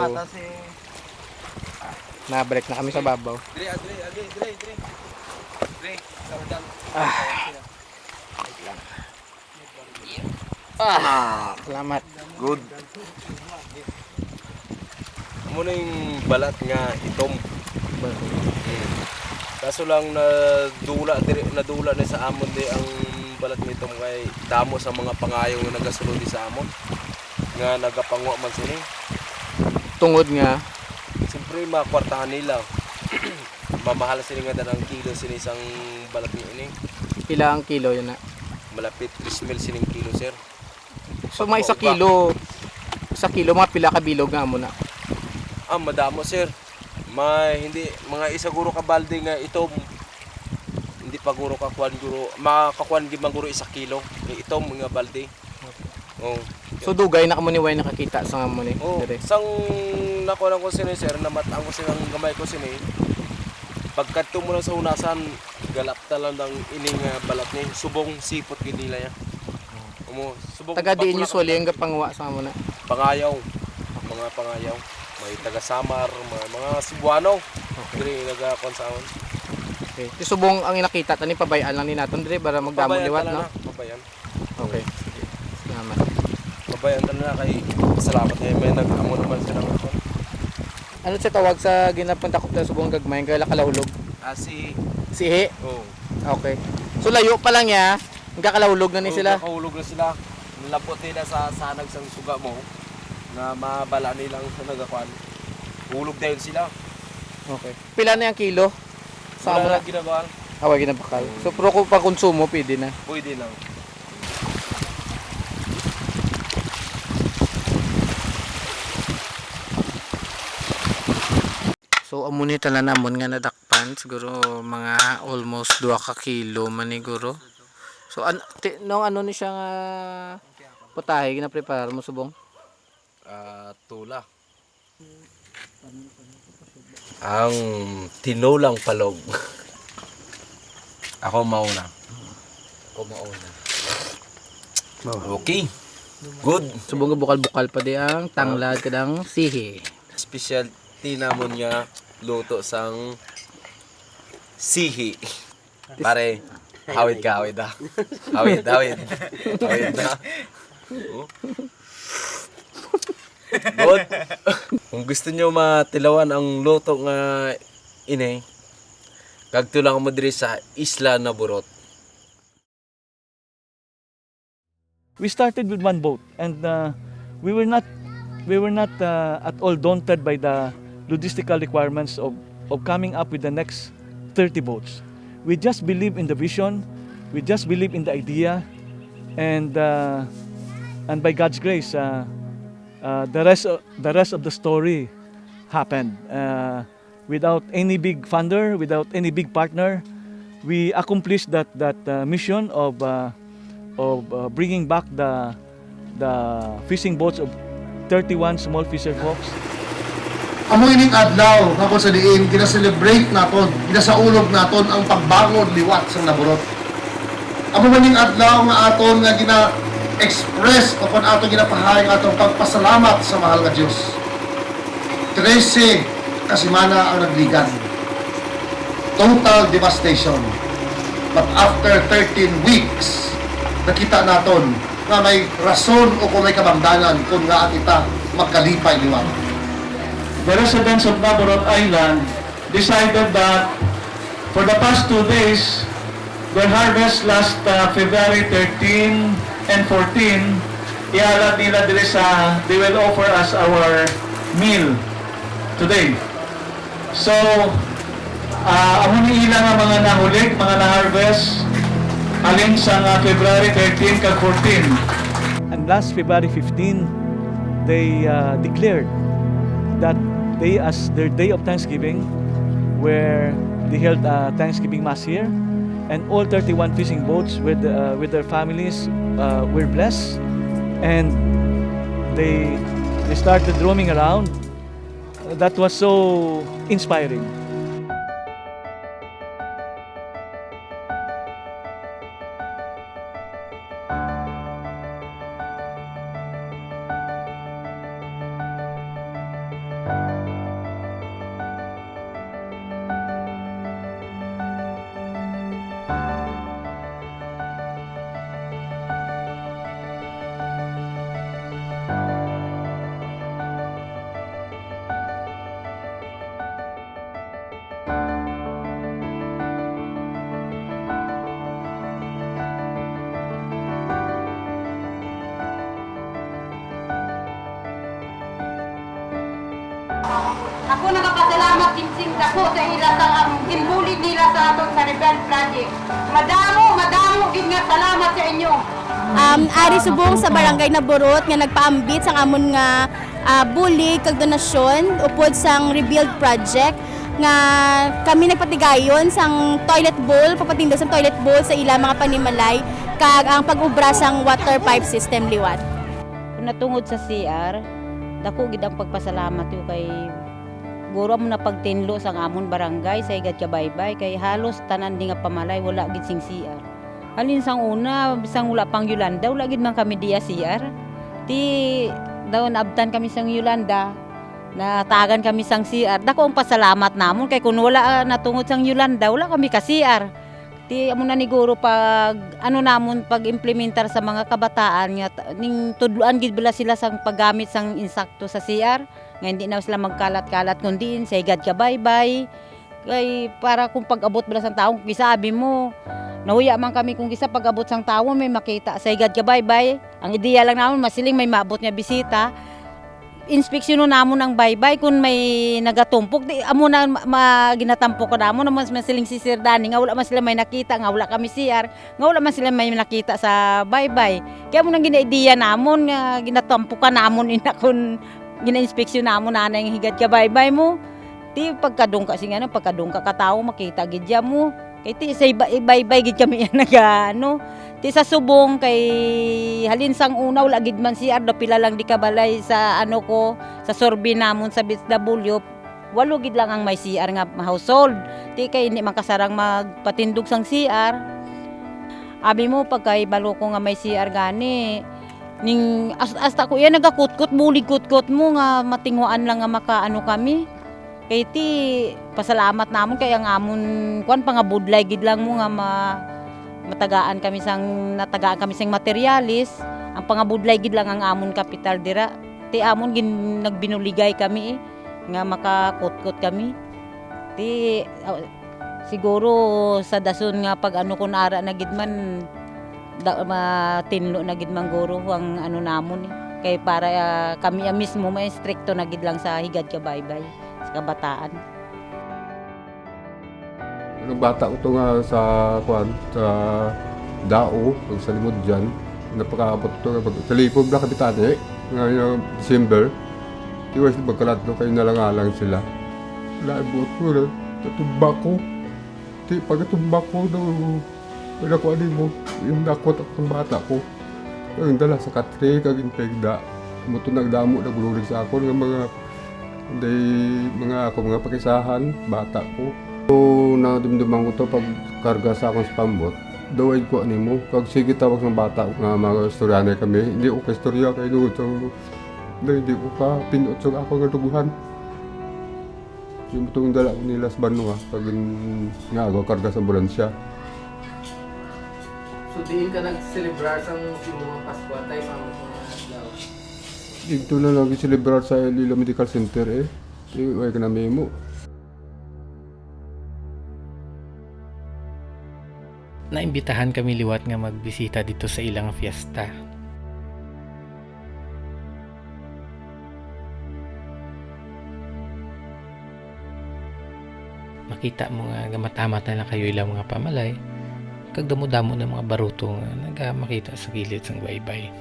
nabalik na kami sa babaw. Dire. Salamat. Good. Amo na yung balat nga itom. Kaso lang nadula na sa amon di ang balat nga itom kay damo sa mga pangayo nga nagasulod di sa amon nga nagapangwa man sini. Tungod nga Siyempre makwartahan nila. Mamahal sila nga danang kilo sini isang balat nga ini. pila ang kilo yun na. Malapit 3,000 sining kilo sir. So may 1 kilo. 1 kilo mga pila ka bilog nga mo na. Madamo sir. Hindi mga isaguro ka balde nga itom. Hindi pa guro kakuan guro. Makakuan gid man guro 1 kilo. Itom nga balde. Oh. So dugay na kamo ni way nakakita sa mo ni. Oh, sang nakuha ko sini sir, namatang ko silang gamay ko sini. Pagkadto mo lang sa unasan, galap talang ng ining balat ni subong sipot gid nila ya. Subong Taga diin usually ang gapangwa sa mo na. Pangayaw. Mga pangayaw. May taga Samar, mga Cebuano. Diri nagakuan sa amon. Okay. Subong ang inakita tani pabayaan lang ni naton dire para magdamon liwat no. Pabayan. Okay. Salamat. Pabayan na kay salamat kay may nag-amo naman sila ng Ano sa tawag sa ginapunta ko sa subong gagmay kay kalahulog? Sihi. Oh. Okay. So layo pa lang ya, nagkakalahulog na ni sila. Nakahulog na sila. Nilapot nila sa sanag sang suga mo na mabala nilang sa nagakuan. Hulog dahil sila. Okay. Pila na yung kilo? Sa Wala na na ginabakal. Away ginabakal. So pero kung pa konsumo pwede na. Pwede lang. So amo ni tanan namon nga nadakpan siguro mga almost 2 ka kilo man ni guro. So nung ano ni siya nga putahe gina-prepare mo subong? Tula. Ang tinulang palog. Ako mauna. Okay. Good. Subong nga bukal-bukal pa di ang tanglad kadang sihi. Specialty namon nga luto sang sihi. Pare, hawid ka, hawid na. Hawid na. Oh. Good. Kung gusto nyo matilawan ang luto nga inay, kagto lang mo diri sa Isla Naburot. We started with 1 boat, and we were not at all daunted by the logistical requirements of coming up with the next 30 boats. We just believe in the vision, we just believe in the idea, and by God's grace, the rest of the story happened. Without any big funder, without any big partner, we accomplished that mission of bringing back the fishing boats of 31 small fisher folks. Amo ining adlaw nga sa diin gina-celebrate naton, ginasaulog naton ang pagbangon liwat sa Naburot. Amo maning adlaw nga aton nga gina-express o kung aton ginapahay ang atong pagpasalamat sa mahal nga Dios. 13 kasimana ang nagligan. Total devastation. But after 13 weeks, nakita naton nga may rason o kung may kabangdanan kung nga kita magkalipay liwat. The residents of Naburot Island decided that for the past 2 days, their harvest last February 13 and 14, ihalat nila diri sa, they will offer us our meal today. So, amo ni ilang nga mga nahulig, mga na-harvest, alin sa February 13 kag 14. And last February 15, they declared that day as their day of Thanksgiving, where they held a Thanksgiving Mass here, and all 31 fishing boats with their families were blessed, and they started roaming around. That was so inspiring. ginsing dako sa ila sa ginbulig nila sa aton sa Rebel Project. Madamo gid nga salamat sa inyo. Ari subong sa barangay Naborot nga nagpaambit sang amon nga bulig kag donasyon upod sang rebuild project nga kami nagpatigayon sang toilet bowl, papatindo sang toilet bowl sa ila mga panimalay kag ang pag-ubra sang water pipe system liwat. Kung natungod sa CR, dako gid ang pagpasalamat yo kay guro mo na pagtinlo sang amon barangay sa igad ka baybay kay halos tanan di nga pamalay wala gid sing CR. Halin sang una bisang wala pang Yolanda wala gid man kami diya CR. Ti daw naabtan kami sang Yolanda natagan kami sang CR. Dako ang pasalamat namon kay kun wala natungod sang Yolanda wala kami ka CR. Ti amo na ni guro pag ano namon pag implementar sa mga kabataan nga ning tudloan gid bala sila sang paggamit sang insakto sa CR nga hindi na sila magkalat-kalat kundi sa igad ka baybay kay para kung pag-abot bala sang tawo kung sabi mo nahuya man kami kung gisa pag-abot sang tawo may makita sa igad ka baybay ang ideya lang namon masiling may maabot nga bisita inspeksyon namon ang baybay kung may nagatumpok di amo na ginatampok ko namon naman masiling si Sir Danny nga wala man sila may nakita nga wala kami CR nga wala man sila may nakita sa baybay kaya mo nang gina-ideya namon nga ginatampokan namon ina kun gina-inspeksyon namon nanay nga higad ka baybay mo ti pagkadungka singa pagkadungka ka tawo makita gid mo kay ti sa baybay gid kami naga ano ti sa subong kay halin sang una wala gid man CR do pila lang di kabalay sa ano ko sa sorbi namon sa BSW walo gid lang ang may CR nga household ti kay hindi man kasarang magpatindog sang CR abi mo pagkay balo ko nga may CR gani ning hasta ko yan nagakutkot bulig kutkot mo nga matinguan lang nga makaano kami kay ti pasalamat namon kay ang amon kuan pangabudlay gid lang mo nga natagaan kami sang materialis ang pangabudlay gid lang ang amon kapital dira ti amon gin nagbinuligay kami nga makakutkot kami ti siguro sa dason nga pag ano kun ara na gid man matinlo na gid man guro ang ano namon kay para kami mismo may stricto na gid lang sa higad ka baybay sa kabataan. Nung bata ko to nga sa Dao, sa limod dyan, napakaabot to nga sa lipog na kapitane, ngayon December, iwas na magkalat no, kayo nalangalang sila. Laibot ko na, natumbak ko. Pagkatumbak ko, nakuha din mo, yung nakot ang bata ko. Ang dala sa katre, kaging pegda. Muto nagdamo, nagululig sa ako ng mga pakisahan, bata ko. So, nadumduman ko to pag karga sa akong spambot. Daway ko mo, kag sige tawag ng bata nga mga istoryanay kami. Hindi ko ka-istorya kayo doon. So, hindi ko ka pinot sa ako nga tubuhan. Yung itong dala ko nila sa Banua, pag nga ako karga sa ambulansya. So, diin ka nag-celebrar sa mga Pasko tayo mga adlaw? Dito na lang celebrar sa Lila Medical Center Iway ka na memo. Naimbitahan kami liwat nga magbisita dito sa ilang fiesta. Makita mo nga gamatamat na lang kayo ilang mga pamalay kag damo-damo ng mga baruto nga nagamakita sa gilid sang baybay.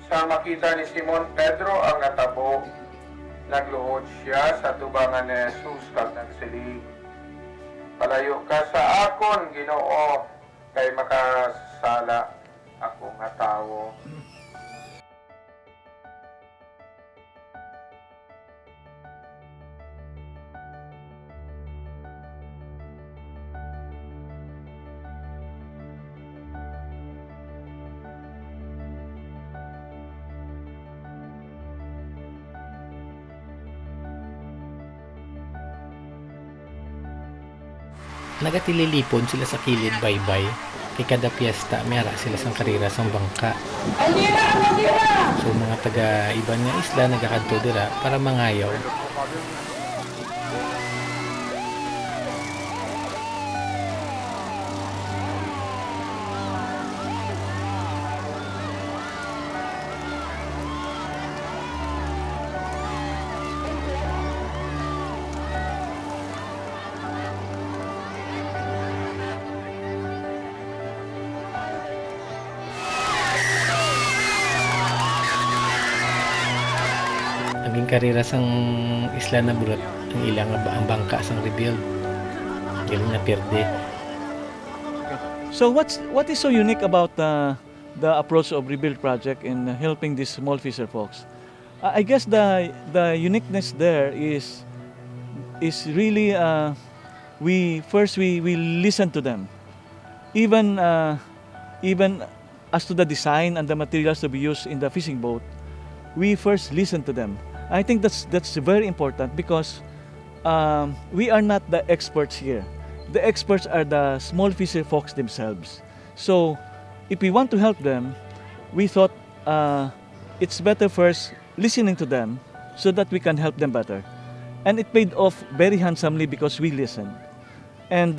Sa makita ni Simon Pedro ang natabo, nagluhod siya sa tubangan ni Jesus kag nagsilig, "Palayo ka sa akon, Ginoo, kay makasala ako nga tawo." Nagatililipon sila sa kilid baybay kay kada piyesta mayara sila sang karira sang bangka. So mga taga iban nga isla nagakadto dira para mangayaw. Ang karera sang isla na Burot, ang ilang ang bangka sang rebuild. Galing na perde. So what is so unique about the approach of Rebuild Project in helping these small fisher folks? I guess the uniqueness there is really we listen to them, even as to the design and the materials to be used in the fishing boat. We first listen to them. I think that's very important because we are not the experts here. The experts are the small fisher folks themselves. So if we want to help them, we thought it's better first listening to them so that we can help them better. And it paid off very handsomely because we listened. And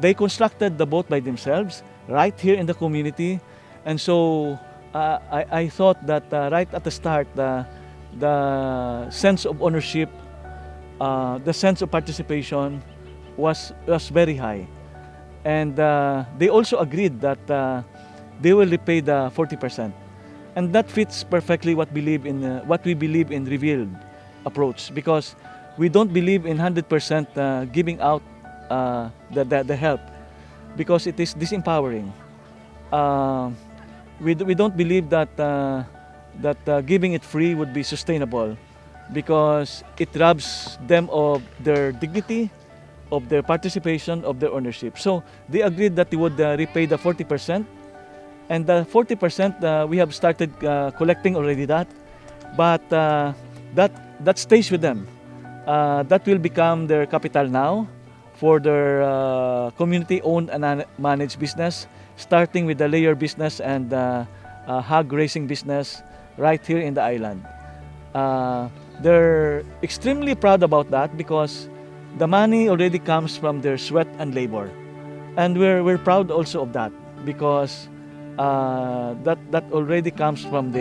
they constructed the boat by themselves right here in the community. And so I thought that right at the start, the sense of ownership, the sense of participation was very high. And they also agreed that they will repay the 40%. And that fits perfectly what we believe in Revealed approach, because we don't believe in 100% giving out the help, because it is disempowering. We don't believe that giving it free would be sustainable, because it robs them of their dignity, of their participation, of their ownership. So they agreed that they would repay the 40%, and the 40% we have started collecting already that, but that stays with them. That will become their capital now for their community-owned and managed business, starting with the layer business and hog racing business right here in the island. They're extremely proud about that because the money already comes from their sweat and labor, and we're proud also of that because that already comes from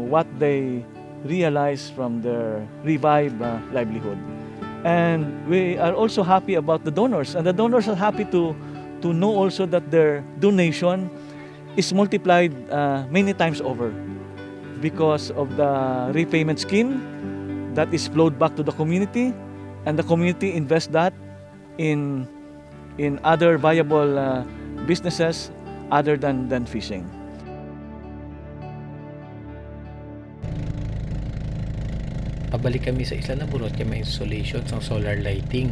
what they realize from their revived livelihood. And we are also happy about the donors, and the donors are happy to know also that their donation is multiplied many times over because of the repayment scheme that is flowed back to the community, and the community invests that in other viable businesses other than fishing. Pabalik kami sa isla na Burot kay may installation sa solar lighting.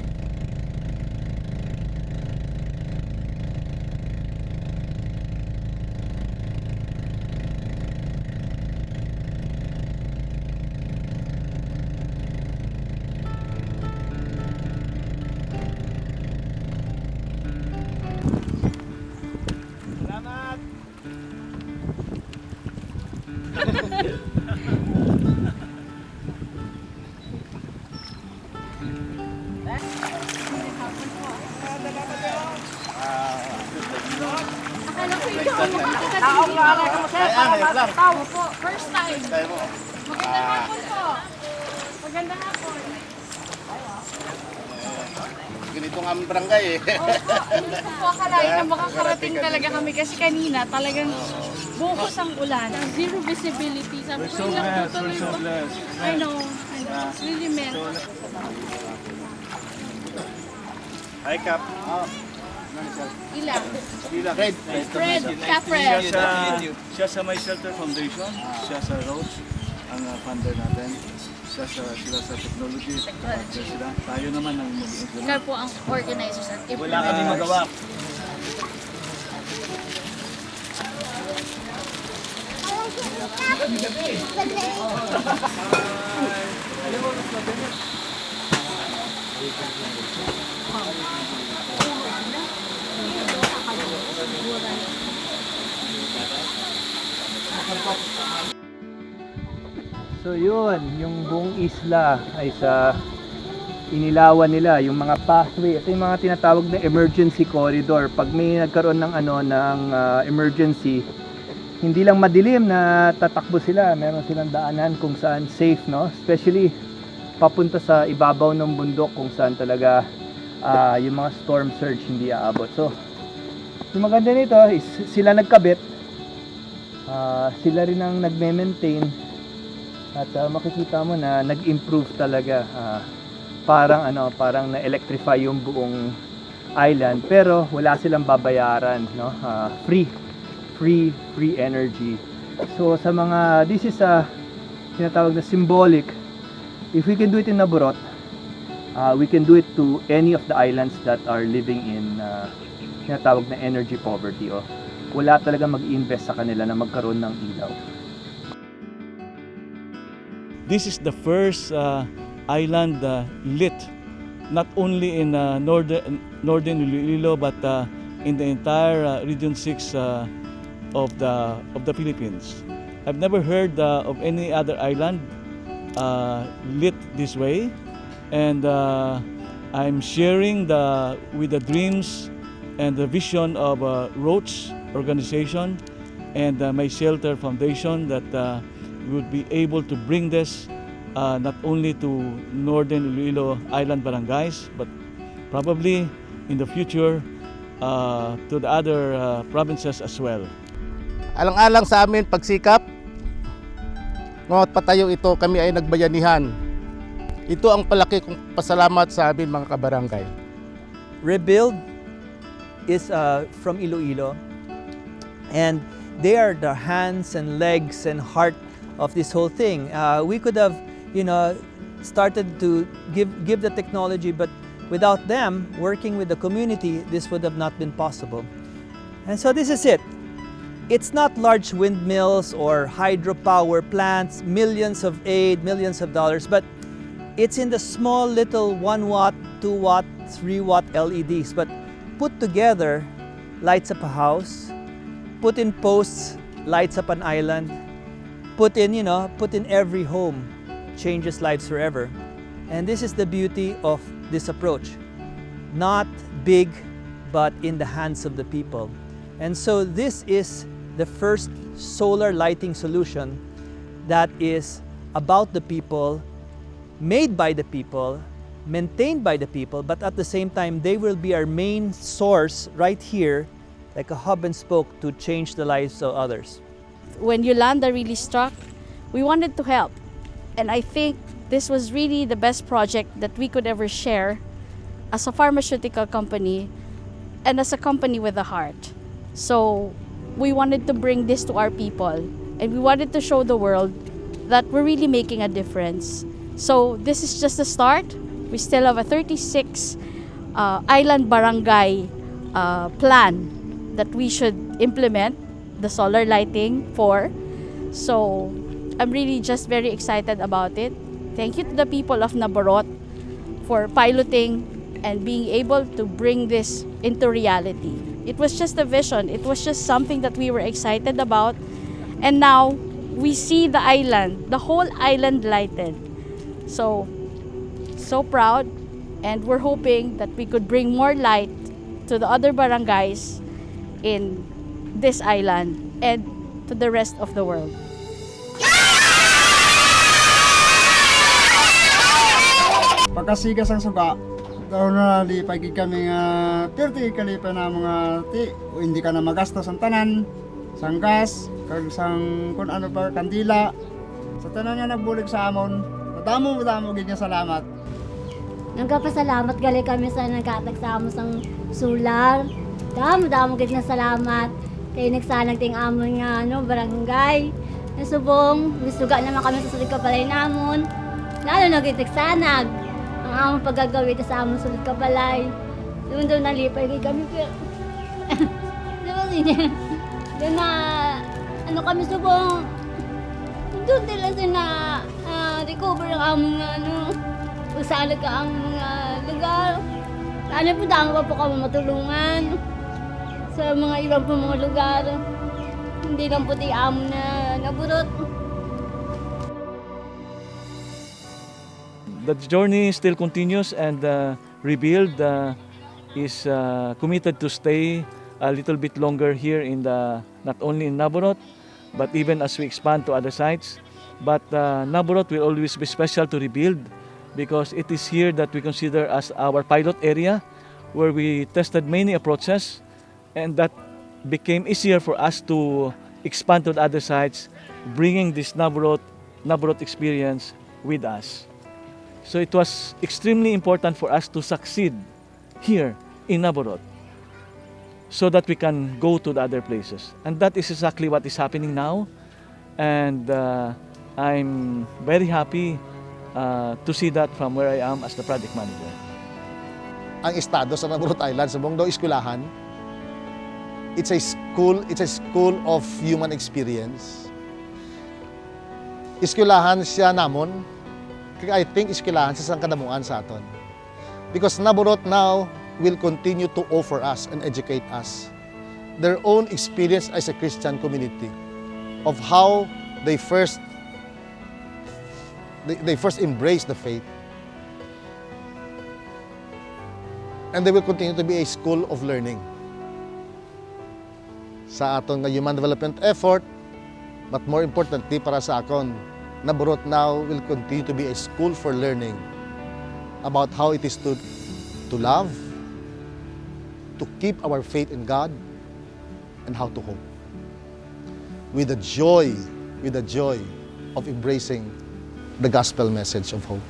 First time. Magandang hapon po. Magandang hapon. Ganito nga ang barangay eh. Hindi ko po akalain na makakarating talaga kami kasi kanina talagang buhos ang ulan. Zero visibility. Sabi ko lang tutuloy po. I know. It's really meant. Hi, Cap. Ilang? Fred. Fred. Ka-Fred. Siya sa My Shelter Foundation, siya sa Roach, ang funder natin. Sila sa technology, sila. Tayo naman ang mag-implement. Ikaw po ang organizers at implementers. Wala kami magawa. So yun, yung buong isla ay sa inilawan nila, yung mga pathway, ito yung mga tinatawag na emergency corridor. Pag may nagkaroon ng emergency, hindi lang madilim na tatakbo sila, meron silang daanan kung saan safe, no? Especially papunta sa ibabaw ng bundok kung saan talaga yung mga storm surge hindi aabot. So yung maganda nito is sila nagkabit, sila rin ang nagme-maintain At makikita mo na nag-improve talaga. Parang na-electrify yung buong island, pero wala silang babayaran, no? Free energy. So sa mga, this is a tinatawag na symbolic. If we can do it in Naburot, we can do it to any of the islands that are living in tinatawag na energy poverty. Wala talaga mag-invest sa kanila na magkaroon ng ilaw. This is the first island lit, not only in northern Iloilo, but in the entire Region 6 of the Philippines. I've never heard of any other island lit this way, and I'm sharing with the dreams and the vision of Roach organization and My Shelter Foundation that we would be able to bring this not only to northern Iloilo Island barangays, but probably in the future to the other provinces as well. Alang-alang sa amin pagsikap, ngunit patayo ito, kami ay nagbayanihan. Ito ang palaki kong pasalamat sa amin mga kabarangay. Rebuild is from Iloilo, and they are the hands and legs and heart of this whole thing. We could have, started to give the technology, but without them working with the community, this would have not been possible. And so this is it. It's not large windmills or hydropower plants, millions of aid, millions of dollars, but it's in the small little 1 watt, 2 watt, 3 watt LEDs, but put together lights up a house, put in posts, lights up an island, put in every home, changes lives forever. And this is the beauty of this approach. Not big, but in the hands of the people. And so this is the first solar lighting solution that is about the people, made by the people, maintained by the people, but at the same time, they will be our main source right here, like a hub and spoke to change the lives of others. When Yolanda really struck, we wanted to help. And I think this was really the best project that we could ever share as a pharmaceutical company and as a company with a heart. So we wanted to bring this to our people, and we wanted to show the world that we're really making a difference. So this is just the start. We still have a 36 island barangay plan that we should implement the solar lighting for. So I'm really just very excited about it. Thank you to the people of Naburot for piloting and being able to bring this into reality. It was just a vision. It was just something that we were excited about. And now we see the island, the whole island lighted. So proud, and we're hoping that we could bring more light to the other barangays in this island and to the rest of the world. Pagkasigas ang suga, daw na lipay kami nga 30 kalipa na mga o hindi ka na magastos ang tanan, sang gas, kag sang kung ano pa kandila. Sa tanan nga nagbulig sa amon, madamo gid nga salamat. Nagpasalamat gali kami sa nagkatag sa amon sang solar. Damo gid nga salamat kay nagsanag ting amon nga barangay. Nasubong, misuga naman kami sa sulit kapalay namon. Lalo na gid nagsanag ang among paggagawin sa among sulit kapalay. Doon nalipay kay kami pero doon na kami subong. Doon nila sina recover ang among pagsalag ka ang mga lugar. Lalo po dami pa po kami matulungan sa mga ibang po mga lugar. Hindi lang po di amon na Naburot. The journey still continues, and Rebuild is committed to stay a little bit longer here in not only in Naburot, but even as we expand to other sites. But Naburot will always be special to Rebuild because it is here that we consider as our pilot area where we tested many approaches, and that became easier for us to expand to the other sites, bringing this Naburot Naborot experience with us. So it was extremely important for us to succeed here in Naborot so that we can go to the other places. And that is exactly what is happening now. And I'm very happy to see that from where I am as the project manager. Ang estado sa Naborot Island sa buong daw eskwelahan, it's a school of human experience. Eskwelahan siya namon, kaya I think eskwelahan siya sa kadamuan sa aton. Because Naborot now will continue to offer us and educate us their own experience as a Christian community of how they first embraced the faith. And they will continue to be a school of learning. Sa aton nga human development effort, but more importantly para sa akon, Naborot now will continue to be a school for learning about how it is to love, to keep our faith in God, and how to hope. With the joy of embracing the gospel message of hope.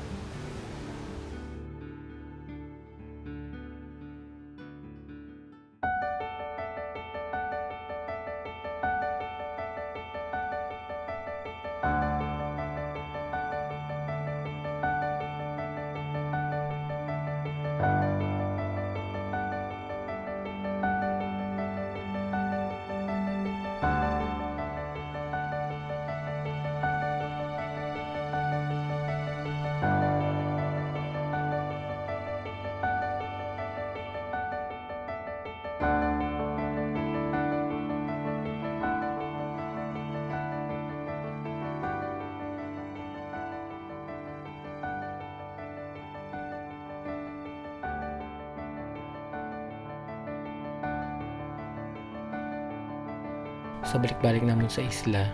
Sa balik-balik naman sa isla,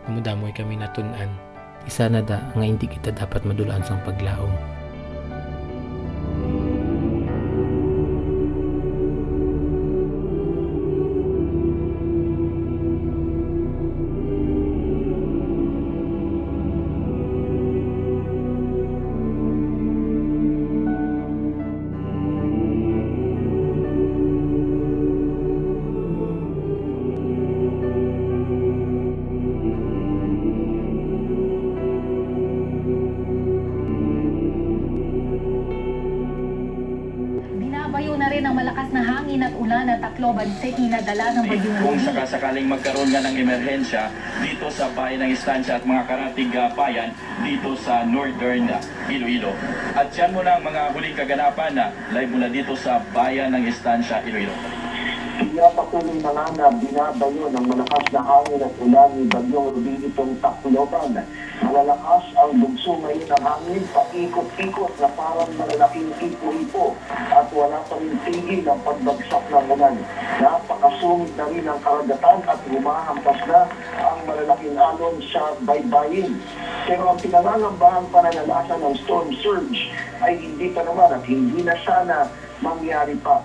namudamoy kami natunan. Isa na da nga hindi kita dapat madulaan sang paglaom. Binabayo na rin ang malakas na hangin at ulan at Tacloban City na dala ng bagyong Kung Loni. sakasakaling magkaroon nga ng emerhensya dito sa bayan ng Estancia at mga karatig bayan dito sa Northern Iloilo. At yan muna ang mga huling kaganapan na live mula dito sa bayan ng Estancia, Iloilo. Pinapatuloy na nga na binabayo ng malakas na hangin at ulan ni Bagyong Ruby itong Tacloban. Malalakas ang bugso ngayon ng hangin, paikot-ikot na parang malalaking ipo-ipo at wala pa rin tigil ang pagbagsak ng ulan. Napakasungit na rin ang karagatan at humahampas na ang malalaking alon sa baybayin. Pero ang pinangangambahang pananalasan ng storm surge ay hindi pa naman at hindi na sana mangyari pa.